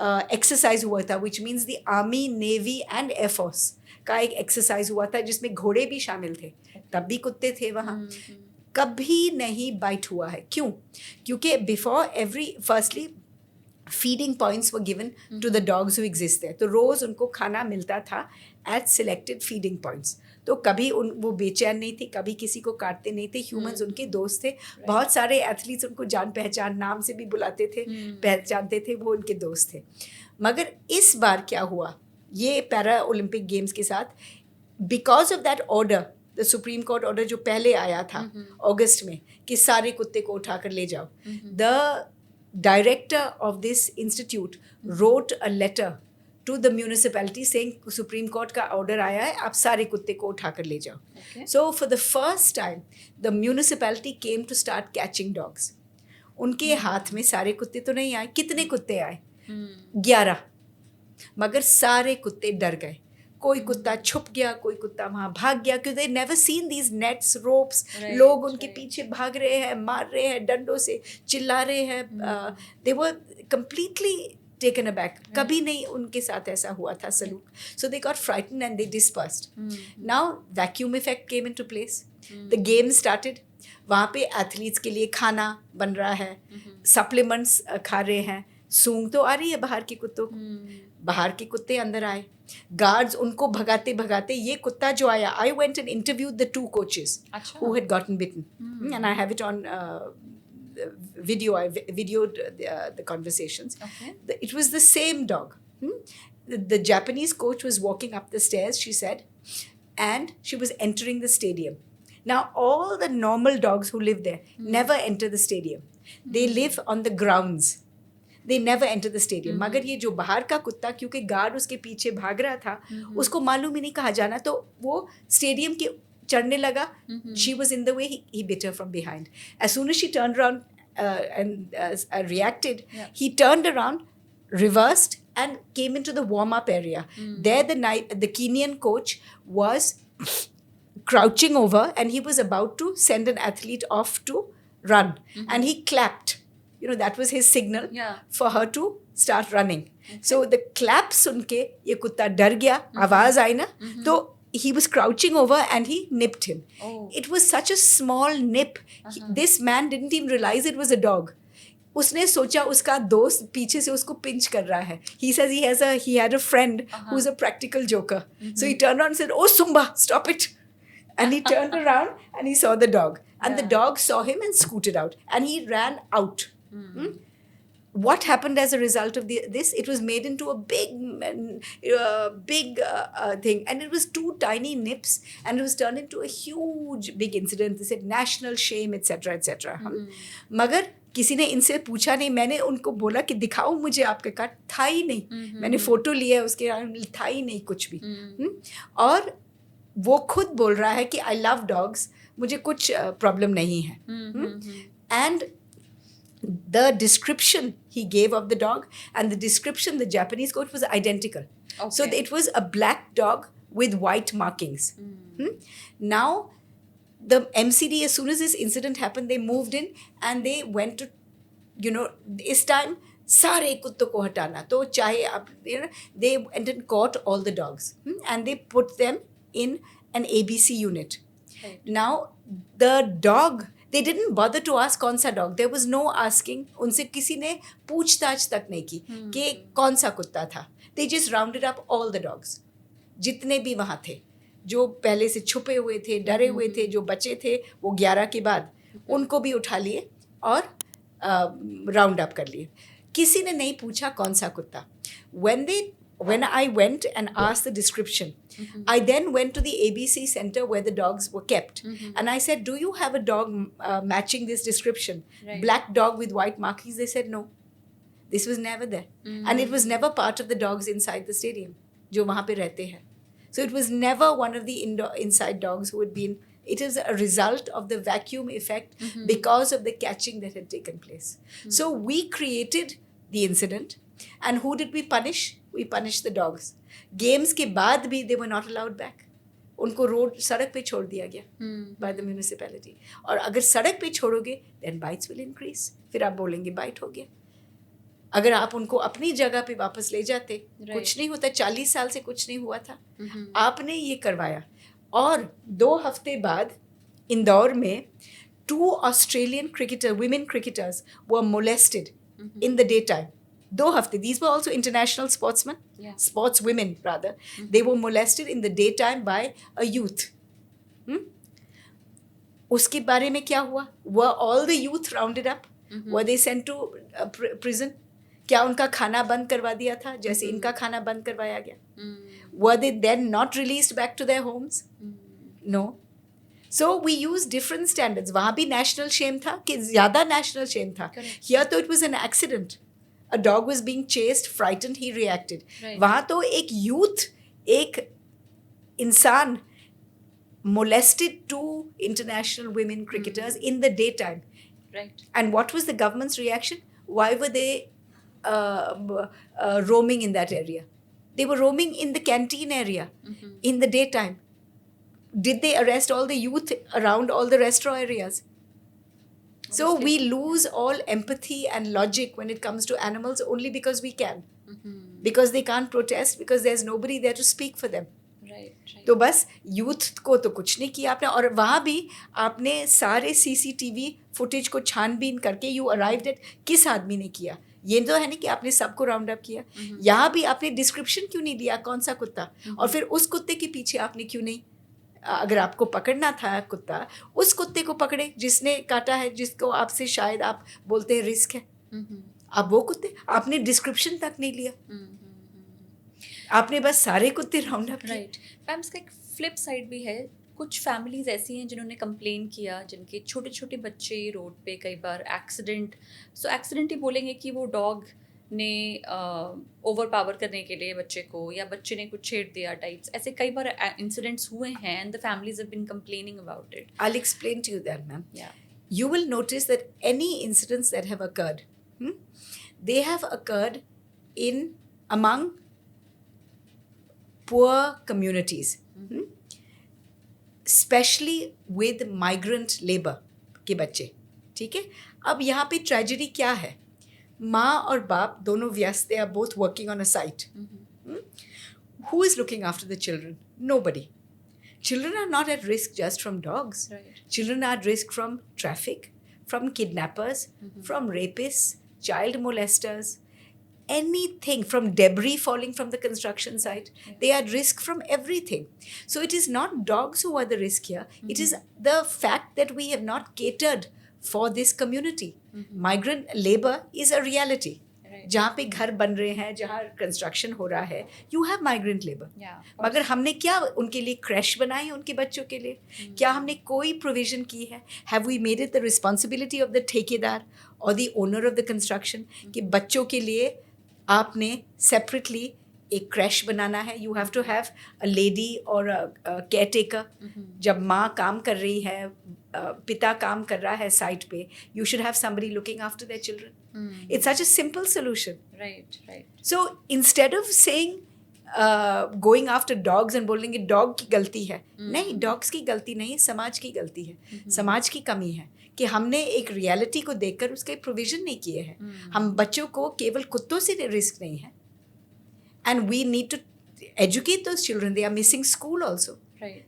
एक्सरसाइज हुआ था, which means the army, navy and air force का एक एक्सरसाइज हुआ था जिसमें घोड़े भी शामिल थे, तब भी कुत्ते थे वहाँ. कभी नहीं बाइट हुआ है. क्यों? क्योंकि before every firstly feeding points were given to the dogs who exist there. तो रोज़ उनको खाना मिलता था एट सिलेक्टेड फीडिंग पॉइंट्स. तो कभी वो बेचैन नहीं थे, कभी किसी को काटते नहीं थे. ह्यूमंस उनके दोस्त थे. बहुत सारे एथलीट्स उनको जान पहचान नाम से भी बुलाते थे, पहचानते थे, वो उनके दोस्त थे. मगर इस बार क्या हुआ ये पैरा ओलंपिक गेम्स के साथ, because of that order, the supreme court order जो पहले आया था अगस्त में कि सारे कुत्ते को उठाकर ले जाओ, the director of this institute wrote a letter to the municipality saying Supreme Court का order आया है, आप सारे कुत्ते को उठाकर ले जाओ. So for the first time the municipality came to start catching dogs. उनके हाथ में सारे कुत्ते तो नहीं आए. कितने कुत्ते आए? 11. मगर सारे कुत्ते डर गए. कोई कुत्ता छुप गया, कोई कुत्ता वहाँ भाग गया, क्योंकि they never seen these nets, ropes. लोग उनके पीछे भाग रहे हैं, मार रहे हैं डंडों से, चिल्ला रहे हैं. They were completely taken aback. कभी नहीं उनके साथ ऐसा हुआ था सलूक. So they got frightened and they dispersed. Now vacuum effect came into place. The game started. वहाँ पे एथलीट्स के लिए खाना बन रहा है, सप्लीमेंट्स खा रहे हैं. सूंघ तो आ रही है बाहर के कुत्तों को. बाहर के कुत्ते अंदर आए. गार्ड्स उनको भगाते भगाते, ये कुत्ता जो आया, I went and interviewed the 2 coaches who had gotten bitten. And I have it on video. I videoed the conversations. It was the same dog. The Japanese coach was walking up the stairs, she said, and she was entering the stadium. Now all the normal dogs who live there never enter the stadium. They live on the grounds. They never enter the stadium. मगर ये जो बाहर का कुत्ता, क्योंकि guard उसके पीछे भाग रहा था, उसको मालूम ही नहीं कहाँ जाना, तो वो स्टेडियम के चढ़ने लगा. She was in the way, he bit her from behind. As soon as she turned around and reacted, he turned around, reversed and came into the warm-up area. There the Kenyan coach was crouching over and he was about to send an athlete off to run. And he clapped. You know, that was his signal for her to start running. So the clap सुन के ये कुत्ता डर गया, आवाज आई ना, तो he was crouching over and he nipped him. It was such a small nip. This man didn't even realize it was a dog. उसने सोचा उसका दोस्त पीछे से उसको pinch कर रहा है. He says he had a friend who's a practical joker. So he turned around and said, "Oh Sumba, stop it!" And he turned around and he saw the dog. And the dog saw him and scooted out. And he ran out. What happened as a result of this? It was made into a big thing. And it was 2 tiny nips. And it was turned into a huge, big incident. They said national shame, etc., etc. मगर किसी ने इनसे पूछा नहीं. मैंने उनको बोला कि दिखाओ मुझे आपके काट. था ही नहीं. मैंने फोटो लिया उसके, था ही नहीं कुछ भी. और वो खुद बोल रहा है कि आई लव डॉग्स, मुझे कुछ प्रॉब्लम नहीं है. And the description he gave of the dog and the description the Japanese coach was identical. So it was a black dog with white markings. Now the MCD, as soon as this incident happened, they moved in and they went to, you know, this time सारे कुत्तों को हटाना. तो चाहे आप, you know, they went and caught all the dogs and they put them in an ABC unit. Now the dog, they didn't bother to ask कौन सा dog. There was no asking. उनसे किसी ने पूछताछ तक नहीं की कि कौन सा कुत्ता था. They just rounded up all the dogs. जितने भी वहाँ थे, जो पहले से छुपे हुए थे, डरे हुए थे, जो बचे थे, वो 11 के बाद उनको भी उठा लिए और राउंड अप कर लिए. किसी ने नहीं पूछा कौन सा कुत्ता. When I went and asked the description, I then went to the ABC center where the dogs were kept. And I said, do you have a dog matching this description? Black dog with white markings? They said no. This was never there. And it was never part of the dogs inside the stadium, जो वहाँ पे रहते हैं. So it was never one of the inside dogs who had been. It is a result of the vacuum effect because of the catching that had taken place. So we created the incident. And who did we punish? We punished the dogs. Games के बाद भी they were not allowed back. उनको road सड़क पे छोड़ दिया गया by the municipality. और अगर सड़क पे छोड़ोगे then bites will increase. फिर आप बोलेंगे बाइट हो गया. अगर आप उनको अपनी जगह पे वापस ले जाते, कुछ नहीं होता. 40 साल से कुछ नहीं हुआ था. आपने ये करवाया. और 2 हफ्ते बाद इंदौर में 2 Australian women cricketers were molested in the daytime. 2 हफ्ते. These were also international sportsmen, sportswomen rather. They were molested in the daytime by a youth. उसके बारे में क्या हुआ? Were all the youth rounded up? Were they sent to prison? क्या उनका खाना बंद करवा दिया था जैसे इनका खाना बंद करवाया गया? Were they then not released back to their homes? No. So we use different standards. वहाँ भी national shame था कि ज़्यादा national shame था. Here तो it was an accident. A dog was being chased, frightened, he reacted. वहाँ तो एक youth, एक इंसान molested 2 international women cricketers in the daytime. Right. And what was the government's reaction? Why were they roaming in that area? They were roaming in the canteen area in the daytime. Did they arrest all the youth around all the restaurant areas? So we lose all empathy and logic when it comes to animals only because we can. Because they can't protest, because there's nobody there to speak for them. Right. तो बस youth को तो कुछ नहीं किया आपने. और वहाँ भी आपने सारे CCTV फुटेज को छानबीन करके यू अराइव्ड एट किस आदमी ने किया. ये तो है नहीं कि आपने सबको राउंड अप किया. यहाँ भी आपने डिस्क्रिप्शन क्यों नहीं दिया कौन सा कुत्ता, और फिर उस कुत्ते के पीछे आपने क्यों नहीं, अगर आपको पकड़ना था कुत्ता, उस कुत्ते को पकड़े जिसने काटा है, जिसको आपसे शायद आप बोलते हैं रिस्क है. आप वो कुत्ते, आपने डिस्क्रिप्शन तक नहीं लिया. आपने बस सारे कुत्ते राउंड अप. राइट मैम, इसका एक फ्लिप साइड भी है. कुछ फैमिलीज ऐसी हैं जिन्होंने कंप्लेन किया, जिनके छोटे छोटे बच्चे रोड पे कई बार एक्सीडेंट ही बोलेंगे कि वो डॉग ने ओवर पावर करने के लिए बच्चे को, या बच्चे ने कुछ छेड़ दिया टाइप्स. ऐसे कई बार इंसिडेंट्स हुए हैं and the families have been complaining about it. I'll explain to you that, ma'am. You will notice that any incidents that have occurred, they have occurred among poor communities, especially with migrant labor के बच्चे. ठीक है. अब यहाँ पे tragedy क्या है? माँ और बाप दोनों व्यस्त, they are both working on a site. Who is looking after the children? Nobody. Children are not at risk just from dogs. Right. Children are at risk from traffic, from kidnappers, from rapists, child molesters, anything, from debris falling from the construction site. They are at risk from everything. So it is not dogs who are the risk here. It is the fact that we have not catered for this community. Migrant labor is a reality. जहाँ पे घर बन रहे हैं, जहाँ construction हो रहा है, यू हैव माइग्रेंट लेबर. मगर हमने क्या उनके लिए क्रैश बनाए हैं उनके बच्चों के लिए? क्या हमने कोई प्रोविजन की है? Have we made it the responsibility of the ठेकेदार और the owner of the construction कि बच्चों के लिए आपने सेपरेटली एक क्रैश बनाना है? You have to have a lady और केयर टेकर. जब माँ काम कर रही है, पिता काम कर रहा है साइट पे, you should have somebody looking after their children. It's such a simple solution. Right. So instead of saying going after dogs and बोलेंगे डॉग की गलती है, नहीं, डॉग्स की गलती नहीं, समाज की गलती है. समाज की कमी है कि हमने एक रियलिटी को देखकर उसके प्रोविजन नहीं किए हैं. हम बच्चों को केवल कुत्तों से रिस्क नहीं है. And we need to educate those children. They are missing school also.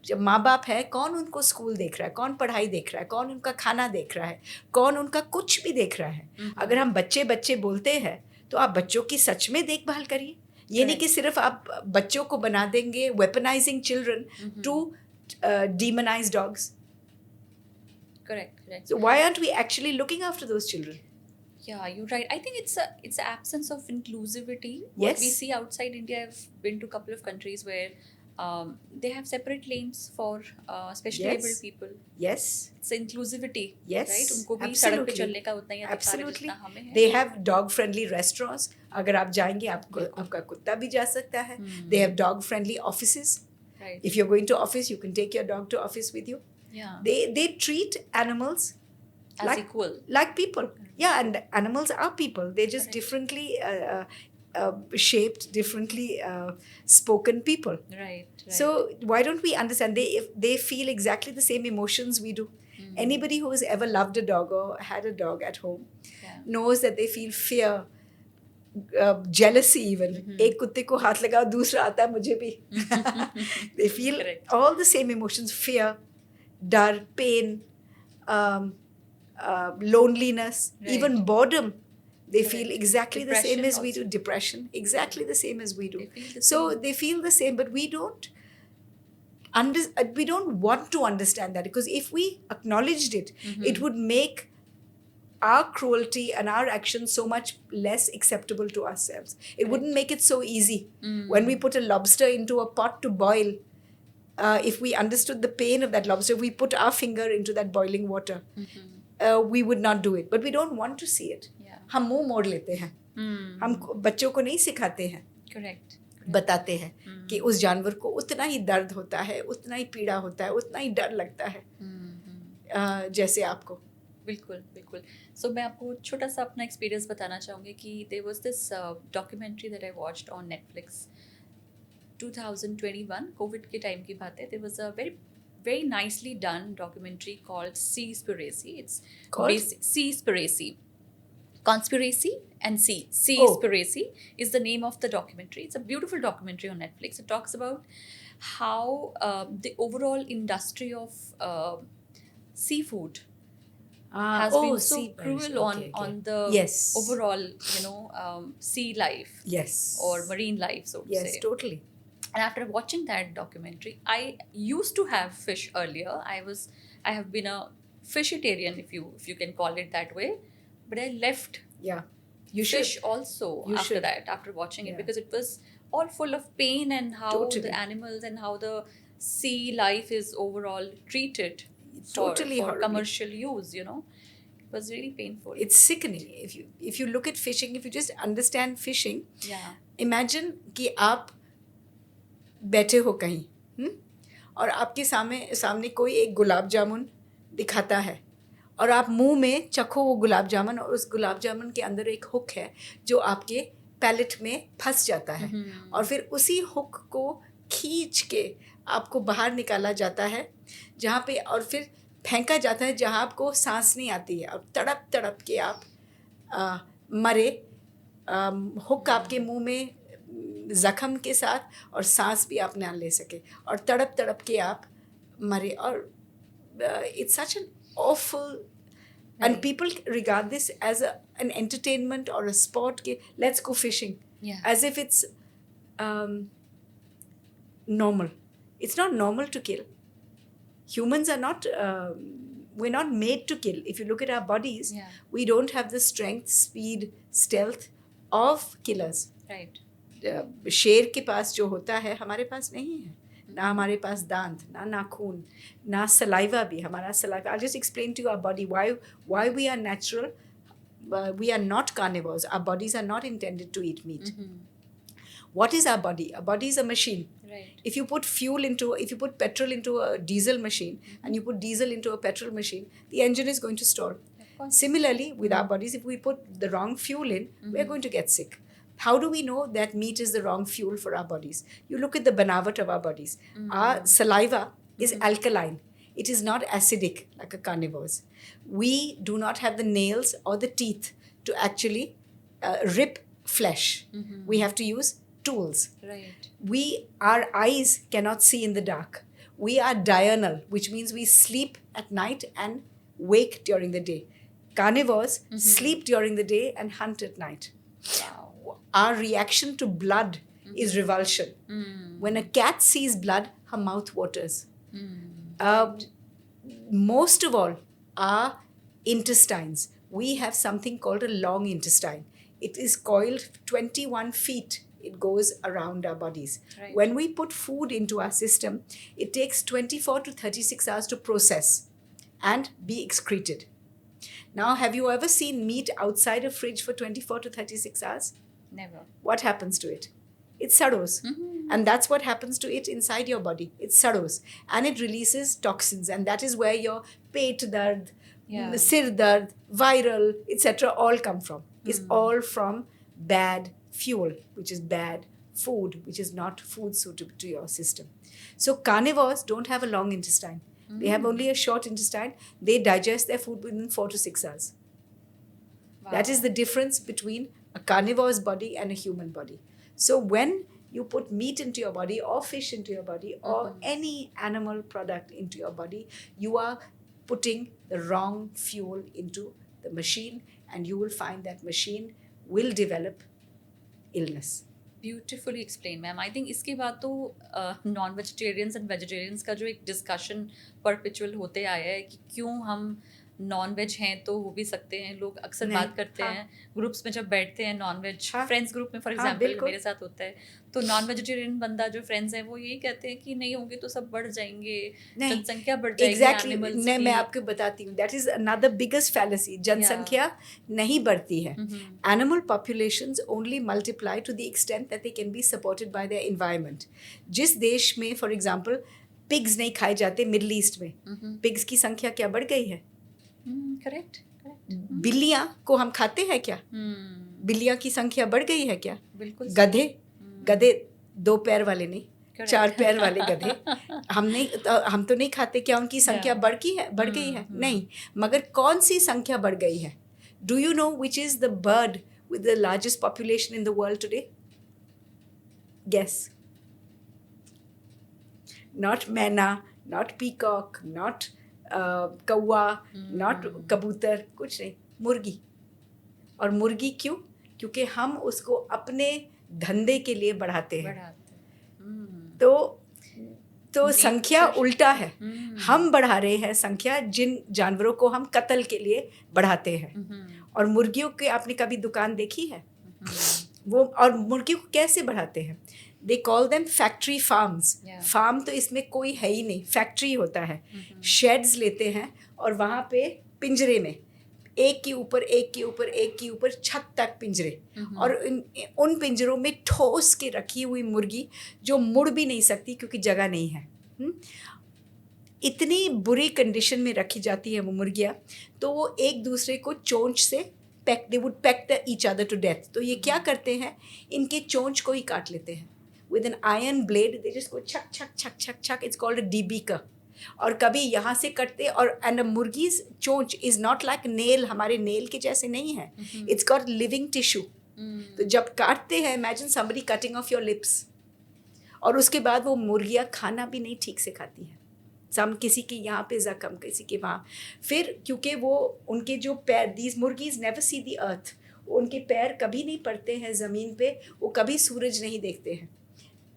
जब माँ बाप है, कौन उनको स्कूल देख रहा है, कौन पढ़ाई देख रहा है, कौन उनका खाना देख रहा है, कौन उनका कुछ भी देख रहा है? अगर हम बच्चे बोलते हैं तो आप बच्चों की सच में देखभाल करिए. ये नहीं कि सिर्फ आप बच्चों को बना देंगे weaponizing children to demonize dogs. Correct. So why aren't we actually looking after those children? Yeah, you're right. I think it's a absence of inclusivity. Yes. What we see outside India, I've been to a couple of countries where they have separate lanes for specially Yes. abled people. Yes. It's inclusivity, Yes, right? उनको भी सड़क पे absolutely. चलने का उतना ही अधिकार है Absolutely. जितना हमें है. They have dog friendly restaurants. अगर आप जाएंगे आपको बिल्कुल. आपका कुत्ता भी जा सकता है. Hmm. They have dog friendly offices. Right. If you're going to office, you can take your dog to office with you. Yeah. They treat animals As like equal. like people. Yeah, and animals are people. They're just Correct. differently shaped, differently spoken people. Right. Right. So why don't we understand? If they feel exactly the same emotions we do. Hmm. Anybody who has ever loved a dog or had a dog at home Yeah. knows that they feel fear, jealousy even. Mhm. एक कुत्ते को हाथ लगाओ दूसरा आता है मुझे भी. They feel Correct. all the same emotions: fear, dar, pain, loneliness, Right. even boredom. They Correct. feel exactly the same Depression as we do. also. Depression, exactly the same as we do. They feel the So same. they feel the same, but we don't we don't want to understand that, because if we acknowledged it, Mhm. it would make our cruelty and our actions so much less acceptable to ourselves. It wouldn't make it so easy. Mm. When we put a lobster into a pot to boil, if we understood the pain of that lobster, if we put our finger into that boiling water, Mhm. we would not do it. But we don't want to see it. Yeah. हम मुंह मोड़ लेते हैं. Mm. हम बच्चों को नहीं सिखाते हैं, Correct. बताते हैं Mm. कि उस जानवर को उतना ही दर्द होता है, उतना ही पीड़ा होता है, उतना ही डर लगता है Mhm. जैसे आपको. बिल्कुल बिल्कुल. सो मैं आपको छोटा सा अपना एक्सपीरियंस बताना चाहूँगी कि there was this documentary that I watched on Netflix 2021 Covid के टाइम की बात है. There was a very nicely done documentary called Seaspiracy. It's Called? Seaspiracy. Conspiracy and Oh. Seaspiracy is the name of the documentary. It's a beautiful documentary on Netflix. It talks about how the overall industry of seafood has been so cruel on the Yes. overall, sea life Yes. or marine life, so to Yes, say. totally. And after watching that documentary, I used to have fish earlier. I have been a fishitarian, if you can call it that way. But I left Yeah. You fish should. also You after should. that, after watching it, Yeah. because it was all full of pain and how Totally. the animals and how the sea life is overall treated Totally for horrible. commercial use. It was really painful. It's sickening. If you look at fishing, if you just understand fishing, yeah. imagine कि आप बैठे हो कहीं, और आपके सामने कोई एक गुलाब जामुन दिखाता है, और आप मुंह में चखो वो गुलाब जामुन, और उस गुलाब जामुन के अंदर एक हुक है जो आपके पैलेट में फंस जाता है. Mhm. और फिर उसी हुक को खींच के आपको बाहर निकाला जाता है, जहाँ पे, और फिर फेंका जाता है जहाँ आपको सांस नहीं आती है, और तड़प तड़प के आप मरे. हुक आपके मुंह में जख्म के साथ, और सांस भी आप ना ले सके, और तड़प तड़प के आप मरे. और it's such an awful, and Right. people regard this as an entertainment or a sport. Ke, let's go fishing, Yeah. as if it's normal. It's not normal to kill. Humans are not. We're not made to kill. If you look at our bodies, Yeah. we don't have the strength, speed, stealth of killers. Right. शेर के पास जो होता है हमारे पास नहीं है. ना हमारे पास दांत, ना नाखून, ना सलाइवा भी. हमारा saliva, I'll just explain to you our body why we are natural. We are not carnivores. Our bodies are not intended to eat meat. Mhm. What is our body? Our body is a machine. Right. If you put petrol into a diesel machine, and you put diesel into a petrol machine, the engine is going to stall. Of course. Similarly, with our bodies, if we put the wrong fuel in, we're going to get sick. How do we know that meat is the wrong fuel for our bodies? You look at the banawat of our bodies. Our saliva is alkaline. It is not acidic like a carnivore's. We do not have the nails or the teeth to actually rip flesh. We have to use tools. Right. Our eyes cannot see in the dark. We are diurnal, which means we sleep at night and wake during the day. Carnivores sleep during the day and hunt at night. Wow. Our reaction to blood is revulsion. When a cat sees blood, her mouth waters. Most of all, our intestines. We have something called a long intestine. It is coiled 21 feet it goes around our bodies. Right. When we put food into our system, it takes 24 to 36 hours to process and be excreted. Now, have you ever seen meat outside a fridge for 24 to 36 hours? Never. What happens to it? It saros. And that's what happens to it inside your body. It saros. And it releases toxins. And that is where your pet dard, Yeah. sir dard, viral, etc. all come from. It's all from bad fuel, which is bad food, which is not food suitable to your system. So carnivores don't have a long intestine. They have only a short intestine. They digest their food within 4 to 6 hours. Wow. That is the difference between a carnivore's body and a human body. So when you put meat into your body or fish into your body or any animal product into your body, you are putting the wrong fuel into the machine, and you will find that machine will develop illness. Beautifully explain ma'am. I think इसके बाद तो non vegetarians and vegetarians का जो एक discussion perpetual होते आया है कि क्यों हम नॉन वेज हैं तो हो भी सकते हैं. लोग अक्सर नहीं, बात करते हाँ. हैं ग्रुप्स में जब बैठते हैं नॉन वेज हाँ. फ्रेंड्स ग्रुप में फॉर हाँ, एग्जांपल बिल्कुल. मेरे साथ होता है तो नॉन वेजिटेरियन बंदा जो फ्रेंड्स हैं वो यही कहते हैं कि नहीं होंगे तो सब बढ़ जाएंगे, नहीं, जनसंख्या बढ़ जाएगी एग्जैक्टली एनिमल्स नहीं, की. मैं आपको बताती हूँ. That is another biggest fallacy. जनसंख्या नहीं बढ़ती है. Animal populations only multiply to the extent that they can be supported by their environment. जिस देश में फॉर एग्जाम्पल पिग्स नहीं खाए जाते, मिडल ईस्ट में पिग्स की संख्या क्या बढ़ गई है? करेक्ट. बिल्लियाँ को हम खाते हैं क्या? बिल्लियाँ की संख्या बढ़ गई है क्या? बिल्कुल. गधे 2 पैर वाले नहीं, Correct. 4 पैर वाले गधे हम तो नहीं खाते क्या? उनकी संख्या Yeah. बढ़ गई है? नहीं. मगर कौन सी संख्या बढ़ गई है? Do you know which is the bird with the largest population in the world today? Guess. Not मैना, not peacock, not कौवा, not कबूतर, कुछ नहीं, मुर्गी. और मुर्गी क्यों? क्योंकि हम उसको अपने धंधे के लिए बढ़ाते हैं. तो संख्या उल्टा है. हम बढ़ा रहे हैं संख्या जिन जानवरों को हम कत्ल के लिए बढ़ाते हैं. और मुर्गियों की आपने कभी दुकान देखी है? वो और मुर्गियों को कैसे बढ़ाते हैं? They call them factory farms. Farm तो इसमें कोई है ही नहीं, फैक्ट्री होता है. शेड्स लेते हैं और वहाँ पे पिंजरे में एक के ऊपर एक के ऊपर एक के ऊपर छत तक पिंजरे. और उन पिंजरों में ठोस के रखी हुई मुर्गी जो मुड़ भी नहीं सकती क्योंकि जगह नहीं है. इतनी बुरी कंडीशन में रखी जाती है वो मुर्गियाँ, तो वो एक दूसरे को चोंच से they would peck the each other to death. तो ये क्या करते हैं? इनके चोंच को ही काट लेते हैं with an iron blade. They just go छक छक छक छक छक. It's called a debeaker. और कभी यहाँ से कटते और एंड मुर्गीज चोंच इज नॉट लाइक नेल, हमारे नेल के जैसे नहीं है. It's got living tissue. तो जब काटते हैं, imagine somebody cutting off your lips. और उसके बाद वो मुर्गियाँ खाना भी नहीं ठीक से खाती हैं. किसी के यहाँ पे जख्म, किसी के वहाँ. फिर क्योंकि वो उनके जो पैर, दीज मुर्गीज नेवर सी दी अर्थ. उनके पैर कभी नहीं पड़ते हैं ज़मीन पे, वो कभी सूरज नहीं देखते हैं.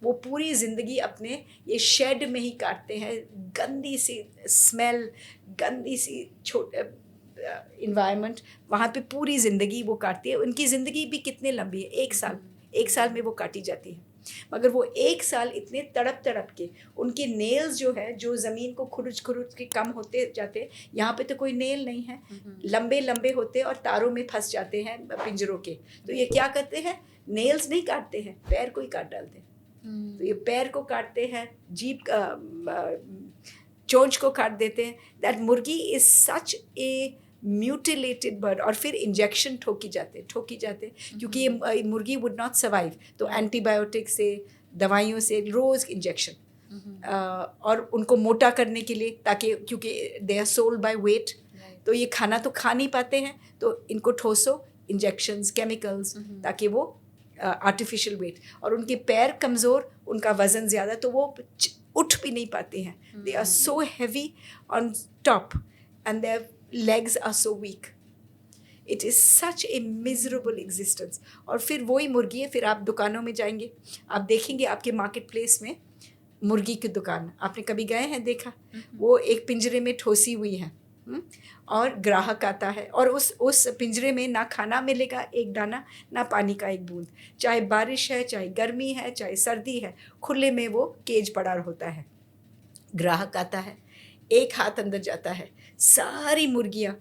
वो पूरी ज़िंदगी अपने ये शेड में ही काटते हैं. गंदी सी स्मेल, गंदी सी इन्वायरमेंट, वहाँ पे पूरी ज़िंदगी वो काटती है. उनकी ज़िंदगी भी कितने लंबी है? 1 साल में वो काटी जाती है. मगर वो 1 साल इतने तड़प के उनके नेल्स जो है, जो ज़मीन को खुरुच के कम होते जाते. यहाँ पे तो कोई नेल नहीं है, लंबे होते और तारों में फंस जाते हैं पिंजरों के. तो ये क्या करते हैं? नेल्स नहीं काटते हैं, पैर को ही काट डालते हैं. तो ये पैर को काटते हैं, जीभ चोंच को काट देते हैं. दैट मुर्गी is such A mutilated bird. और फिर इंजेक्शन ठोकी जाते क्योंकि ये मुर्गी वुड नॉट सर्वाइव. तो एंटीबायोटिक से, दवाइयों से रोज़ इंजेक्शन. और उनको मोटा करने के लिए, ताकि क्योंकि they are sold by weight. तो ये खाना तो खा नहीं पाते हैं, तो इनको ठोसो इंजेक्शंस, केमिकल्स, ताकि वो आर्टिफिशियल वेट. और उनके पैर कमज़ोर, उनका वज़न ज़्यादा, तो वो उठ भी नहीं पाते हैं. They are so heavy on top and their legs are so weak. It is such a miserable existence. और फिर वही मुर्गी है. फिर आप दुकानों में जाएंगे, आप देखेंगे आपके मार्केट प्लेस में मुर्गी की दुकान. आपने कभी गए हैं, देखा? वो एक पिंजरे में ठोसी हुई है. और ग्राहक आता है और उस पिंजरे में ना खाना मिलेगा एक दाना, ना पानी का एक बूंद, चाहे बारिश है, चाहे गर्मी है, चाहे सर्दी है, खुले में वो केज पड़ा होता है। ग्राहक आता है, एक हाथ अंदर जाता है, सारी मुर्गियाँ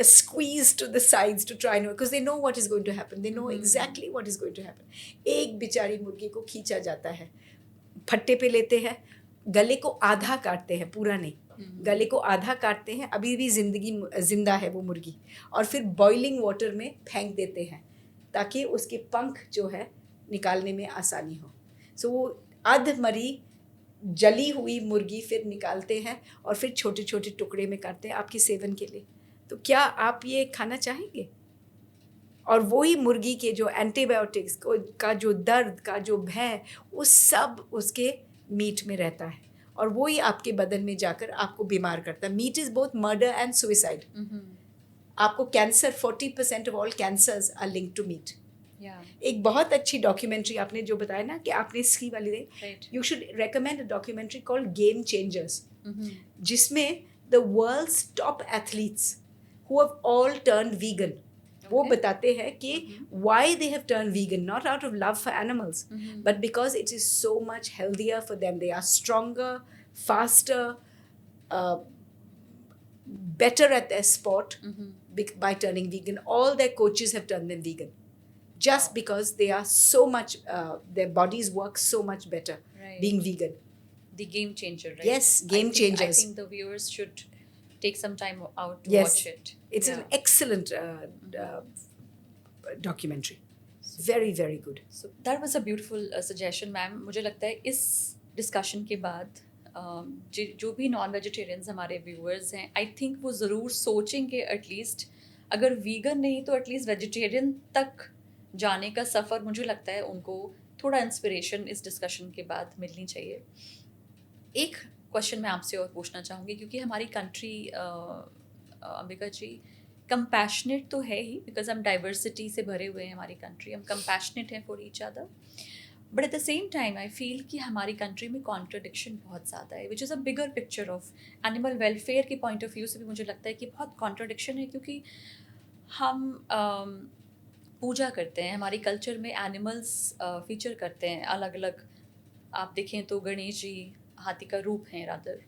squeezed to the sides to try and because they know what is going to happen. They know exactly what is going to happen. एक बेचारी मुर्गी को खींचा जाता है, फट्टे पे लेते हैं, गले को आधा काटते हैं, पूरा नहीं, गले को आधा काटते हैं, अभी भी जिंदा है वो मुर्गी, और फिर बॉइलिंग वाटर में फेंक देते हैं ताकि उसके पंख जो है निकालने में आसानी हो। सो वो अध मरी जली हुई मुर्गी फिर निकालते हैं और फिर छोटे छोटे टुकड़े में काटते हैं आपके सेवन के लिए। तो क्या आप ये खाना चाहेंगे? और वही मुर्गी के जो एंटीबायोटिक्स का जो दर्द का जो भय, उस सब उसके मीट में रहता है और वही आपके बदन में जाकर आपको बीमार करता है। Meat is both murder and suicide. आपको cancer, 40% of all cancers are linked to meat. एक बहुत अच्छी डॉक्यूमेंट्री आपने जो बताया ना कि आपने इसकी वाली देखी, you should recommend a documentary called Game Changers, जिसमें the world's top athletes who have all turned vegan, वो बताते हैं कि why they have turned vegan, not out of love for animals, but because it is so much healthier for them. They are stronger, faster, better at their sport by turning vegan. All their coaches have turned them vegan just because they are so much, their bodies work so much better being vegan. The game changer, right? Yes, game changers. I think the viewers should take some time out to Yes, watch it. It's an excellent documentary. Very, very good. So that was a beautiful suggestion, ma'am. मुझे लगता है इस discussion के बाद जो भी non vegetarians हमारे viewers हैं, आई थिंक वो ज़रूर सोचेंगे एटलीस्ट, अगर वीगन नहीं तो एटलीस्ट वेजिटेरियन तक जाने का सफ़र, मुझे लगता है उनको थोड़ा इंस्पिरेशन इस डिस्कशन के बाद मिलनी चाहिए। एक क्वेश्चन मैं आपसे और पूछना चाहूँगी, क्योंकि हमारी कंट्री अंबिका जी कंपैशनेट तो है ही, बिकॉज हम डाइवर्सिटी से भरे हुए हैं, हमारी कंट्री, हम कंपैशनेट हैं for each other, but at the same time I feel कि हमारी कंट्री में कॉन्ट्रडिक्शन बहुत ज़्यादा है, which is a bigger picture of animal welfare के पॉइंट ऑफ व्यू से भी मुझे लगता है कि बहुत कॉन्ट्रडिक्शन है, क्योंकि हम पूजा करते हैं, हमारी कल्चर में एनिमल्स फीचर करते हैं अलग अलग। आप देखें तो गणेश जी हाथी का रूप हैं, रादर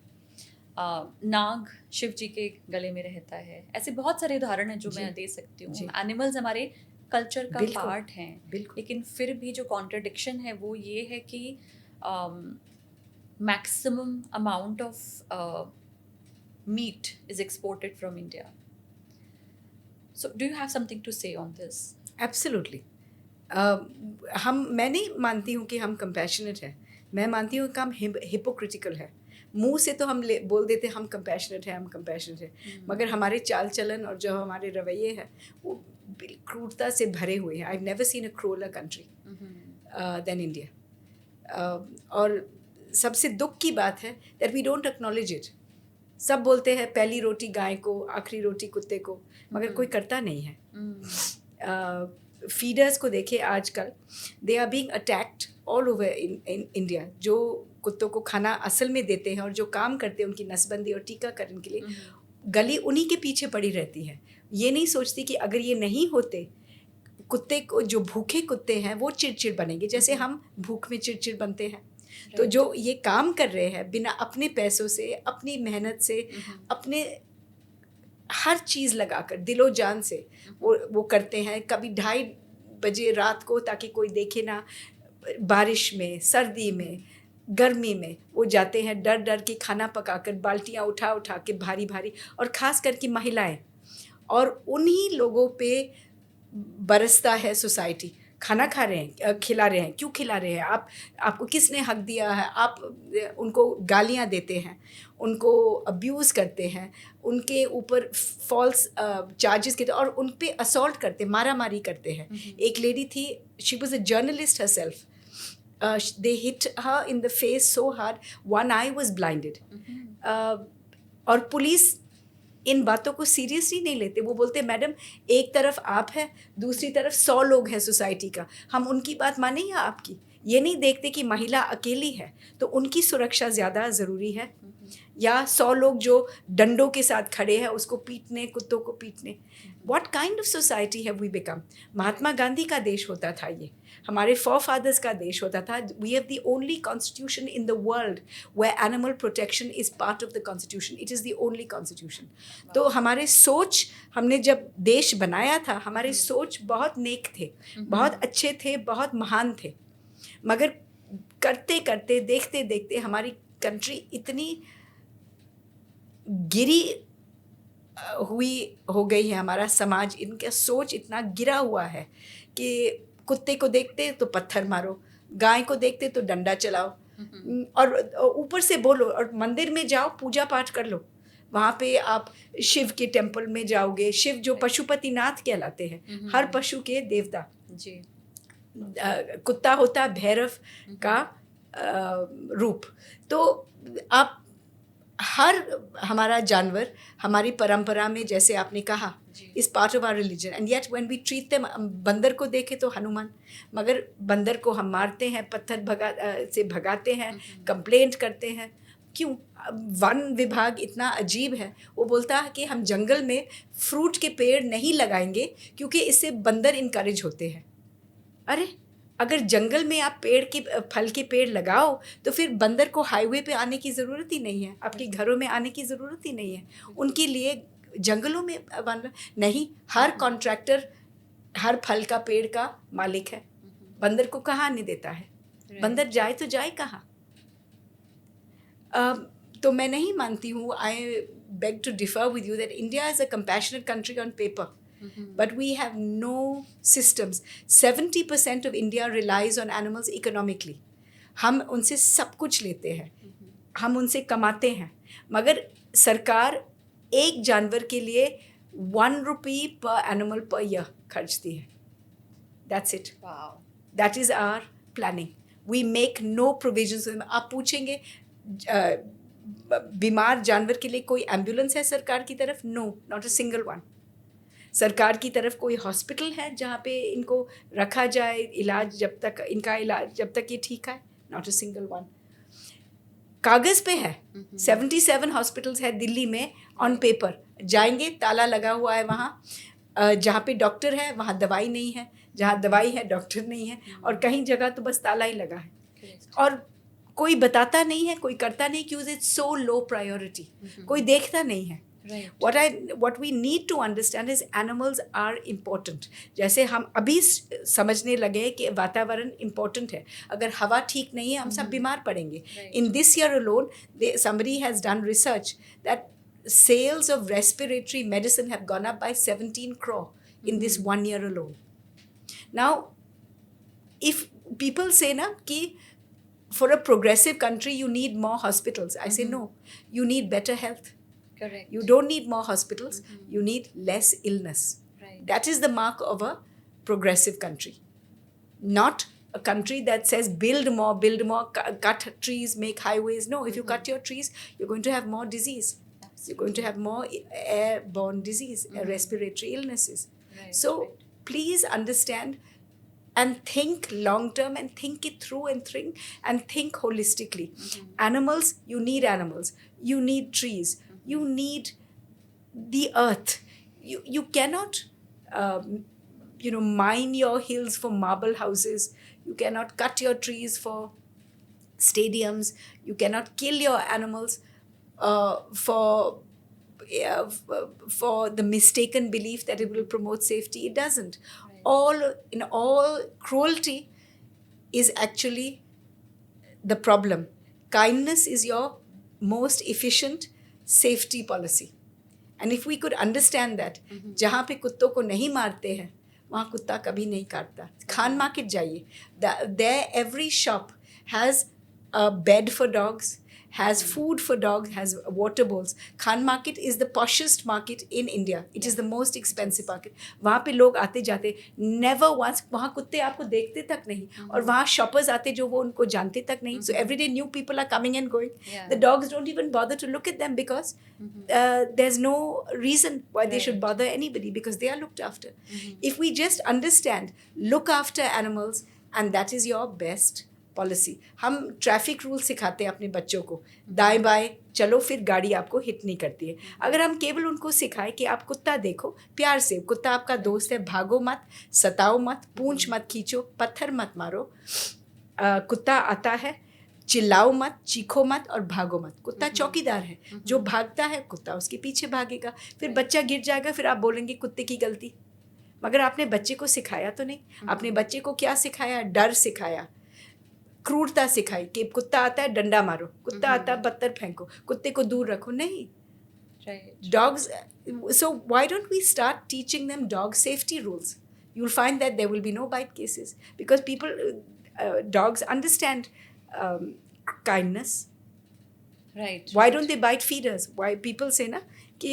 नाग शिव जी के गले में रहता है, ऐसे बहुत सारे उदाहरण हैं जो मैं दे सकती हूँ। एनिमल्स हमारे कल्चर का पार्ट हैं, लेकिन फिर भी जो कॉन्ट्रडिक्शन है वो ये है कि maximum amount of meat is exported from India. So do you have something to say on this? Absolutely. मैं नहीं मानती हूँ कि हम कंपैशनेट हैं, मैं मानती हूँ कि हम हिपोक्रिटिकल है। मुंह से तो हम बोल देते हम कंपैशनेट हैं, हम कंपैशनेट हैं, मगर हमारे चाल चलन और जो हमारे रवैये हैं वो क्रूरता से भरे हुए हैं। I have never seen a crueller country than India. और सबसे दुख की बात है that we don't acknowledge it. सब बोलते हैं पहली रोटी गाय को, आखिरी रोटी कुत्ते को, मगर कोई करता नहीं है। फीडर्स को देखे आजकल, they are being attacked all over in India. जो कुत्तों को खाना असल में देते हैं और जो काम करते हैं उनकी नसबंदी और टीकाकरण के लिए, गली उन्हीं के पीछे पड़ी रहती है। ये नहीं सोचती कि अगर ये नहीं होते, कुत्ते को, जो भूखे कुत्ते हैं वो चिड़चिड़ बनेंगे, जैसे हम भूख में चिड़चिड़ बनते हैं। तो जो ये काम कर रहे हैं बिना अपने पैसों से, अपनी मेहनत से, अपने हर चीज़ लगाकर दिलो जान से वो करते हैं। कभी 2:30 बजे रात को, ताकि कोई देखे ना, बारिश में, सर्दी में, गर्मी में वो जाते हैं डर डर के खाना पकाकर, बाल्टियाँ उठा उठा के भारी भारी, और ख़ास करके महिलाएं, और उन्हीं लोगों पे बरसता है सोसाइटी। खाना खा रहे हैं, खिला रहे हैं, क्यों खिला रहे हैं आप? आपको किसने हक दिया है? आप उनको गालियां देते हैं, उनको अब्यूज़ करते हैं, उनके ऊपर फॉल्स चार्जेस के और उन पे असॉल्ट करते, मारा मारी करते हैं। एक लेडी थी, she was a journalist herself, they hit her in the face so hard, one eye was blinded. और पुलिस इन बातों को सीरियसली नहीं लेते। वो बोलते मैडम, एक तरफ आप है, दूसरी तरफ 100 लोग हैं सोसाइटी का, हम उनकी बात मानें या आपकी? ये नहीं देखते कि महिला अकेली है तो उनकी सुरक्षा ज़्यादा ज़रूरी है, या 100 लोग जो डंडों के साथ खड़े हैं उसको पीटने, कुत्तों को पीटने. What kind of society have we become? Mahatma Gandhi का देश होता था ये, हमारे forefathers का देश होता था. We have the only constitution in the world where animal protection is part of the constitution. It is the only constitution. तो हमारे सोच, हमने जब देश बनाया था, हमारे सोच बहुत नेक थे, बहुत अच्छे थे, बहुत महान थे. मगर करते करते, देखते देखते हमारी कंट्री इतनी गिरी हुई हो गई है, हमारा समाज, इनका सोच इतना गिरा हुआ है कि कुत्ते को देखते तो पत्थर मारो, गाय को देखते तो डंडा चलाओ, और ऊपर से बोलो, और मंदिर में जाओ, पूजा पाठ कर लो. वहाँ पे आप शिव के टेम्पल में जाओगे, शिव जो पशुपतिनाथ कहलाते हैं, हर पशु के देवता जी. कुत्ता होता है भैरव का रूप. तो आप हर हमारा जानवर हमारी परंपरा में, जैसे आपने कहा, is part of our religion, and yet when we treat them, बंदर को देखे तो हनुमान, मगर बंदर को हम मारते हैं, पत्थर से भगाते हैं, कंप्लेंट करते हैं. क्यों? वन विभाग इतना अजीब है, वो बोलता है कि हम जंगल में फ्रूट के पेड़ नहीं लगाएंगे क्योंकि इससे बंदर इनकरेज होते हैं. अरे अगर जंगल में आप फल के पेड़ लगाओ तो फिर बंदर को हाईवे पे आने की ज़रूरत ही नहीं है, आपके घरों में आने की ज़रूरत ही नहीं है. उनके लिए जंगलों में नहीं, हर कॉन्ट्रैक्टर हर फल का पेड़ का मालिक है. बंदर को कहाँ आने देता है? बंदर जाए तो जाए कहाँ? तो मैं नहीं मानती हूँ, I beg to differ with you that India is a compassionate country on paper. But we have no systems. 70% of India relies on animals economically. हम उनसे सब कुछ लेते हैं, हम उनसे कमाते हैं, मगर सरकार एक जानवर के लिए 1 rupee per animal per year खर्चती है. That's it. Wow. That is our planning. We make no provisions. आप पूछेंगे बीमार जानवर के लिए कोई एम्बुलेंस है सरकार की तरफ? No, not a single one. सरकार की तरफ कोई हॉस्पिटल है जहाँ पे इनको रखा जाए, इलाज जब तक ये ठीक है? Not a single one. कागज़ पे है. 77 हॉस्पिटल्स है दिल्ली में ऑन पेपर. जाएंगे, ताला लगा हुआ है वहाँ. जहाँ पे डॉक्टर है वहाँ दवाई नहीं है, जहाँ दवाई है डॉक्टर नहीं है, और कहीं जगह तो बस ताला ही लगा है. और कोई बताता नहीं है, कोई करता नहीं, क्योंकि इट्स सो लो प्रायोरिटी. कोई देखता नहीं है. Right. What we need to understand is animals are important. जैसे हम अभी समझने लगे कि वातावरण important है. अगर हवा ठीक नहीं है हम सब बीमार पड़ेंगे. Right. In this year alone, somebody has done research that sales of respiratory medicine have gone up by 17 crore in this 1 year alone. Now, if people say na कि for a progressive country you need more hospitals, I say no, you need better health. Correct. You don't need more hospitals, you need less illness. Right. That is the mark of a progressive country. Not a country that says build more, cut trees, make highways. No, if you cut your trees, you're going to have more disease. Absolutely. You're going to have more airborne disease, respiratory illnesses. Right. So Right. please understand and think long term, and think it through, and think holistically. Animals, you need animals. You need trees. You need the earth. You cannot, mine your hills for marble houses. You cannot cut your trees for stadiums. You cannot kill your animals for the mistaken belief that it will promote safety. It doesn't. Right. All cruelty is actually the problem. Kindness is your most efficient safety policy. And if we could understand that, जहाँ पे कुत्तों को नहीं मारते हैं वहाँ कुत्ता कभी नहीं काटता. खान मार्केट जाइए, there every shop has a bed for dogs, has food for dogs, has water bowls. Khan market is the poshest market in India. It is the most expensive market. वहाँ पे लोग आते जाते, never once, वहाँ कुत्ते आपको देखते तक नहीं, और वहाँ shoppers आते जो वो उनको जानते तक नहीं. So every day new people are coming and going. Yeah. The dogs don't even bother to look at them because there's no reason why they should bother anybody, because they are looked after. If we just understand, look after animals, and that is your best policy. हम traffic rule सिखाते हैं अपने बच्चों को, दाएं बाएं चलो फिर गाड़ी आपको हिट नहीं करती है। अगर हम केवल उनको सिखाएं कि आप कुत्ता देखो प्यार से, कुत्ता आपका दोस्त है, भागो मत, सताओ मत, पूंछ मत खींचो, पत्थर मत मारो, कुत्ता आता है, चिल्लाओ मत, चीखो मत और भागो मत। कुत्ता चौकीदार है, जो भागता है कुत्ता उसके पीछे भागेगा, फिर बच्चा गिर जाएगा, फिर आप बोलेंगे कुत्ते की गलती। मगर आपने बच्चे को सिखाया तो नहीं। आपने बच्चे को क्या सिखाया? डर सिखाया, क्रूरता सिखाई कि कुत्ता आता है डंडा मारो, कुत्ता आता है पत्थर फेंको, कुत्ते को दूर रखो। नहीं, dogs, so why don't we start teaching them dog safety rules? You'll find that there will be no bite cases because people, dogs understand kindness. Right. Why don't they bite feeders? Why people say ना कि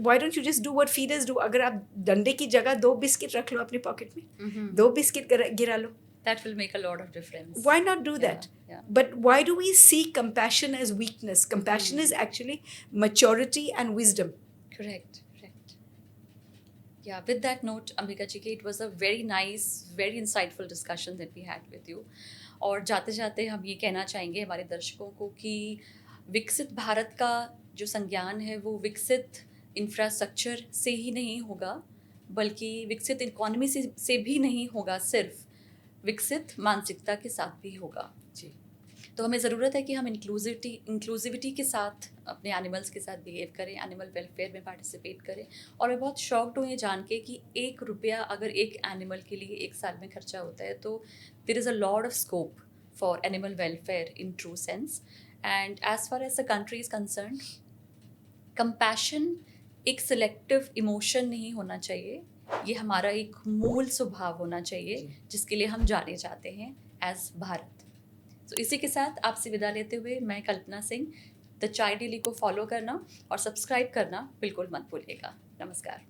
why don't you just do what feeders do? अगर आप डंडे की जगह 2 biscuit रख लो अपने pocket में, 2 बिस्किट गिरा लो, that will make a lot of difference. why not do that? Yeah. But why do we see compassion as weakness? Compassion is actually maturity and wisdom. Correct. Yeah, with that note, Ambika ji, it was a very nice, very insightful discussion that we had with you. और जाते जाते हम ये कहना चाहेंगे हमारे दर्शकों को कि विकसित भारत का जो संज्ञान है वो विकसित इंफ्रास्ट्रक्चर से ही नहीं होगा, बल्कि विकसित इकोनॉमी से भी नहीं होगा, सिर्फ विकसित मानसिकता के साथ भी होगा। जी। तो हमें ज़रूरत है कि हम इंक्लूसिविटी के साथ अपने एनिमल्स के साथ बिहेव करें, एनिमल वेलफेयर में पार्टिसिपेट करें। और मैं बहुत शॉक्ड हूँ ये जान के कि ₹1 अगर एक एनिमल के लिए 1 साल में खर्चा होता है, तो there is a lot of scope for animal welfare in true sense. And as far as the country is concerned, compassion एक सिलेक्टिव इमोशन नहीं होना चाहिए, ये हमारा एक मूल स्वभाव होना चाहिए जिसके लिए हम जाने जाते हैं एज भारत। तो इसी के साथ आपसे विदा लेते हुए मैं कल्पना सिंह, द चाय डेली को फॉलो करना और सब्सक्राइब करना बिल्कुल मत भूलिएगा। नमस्कार।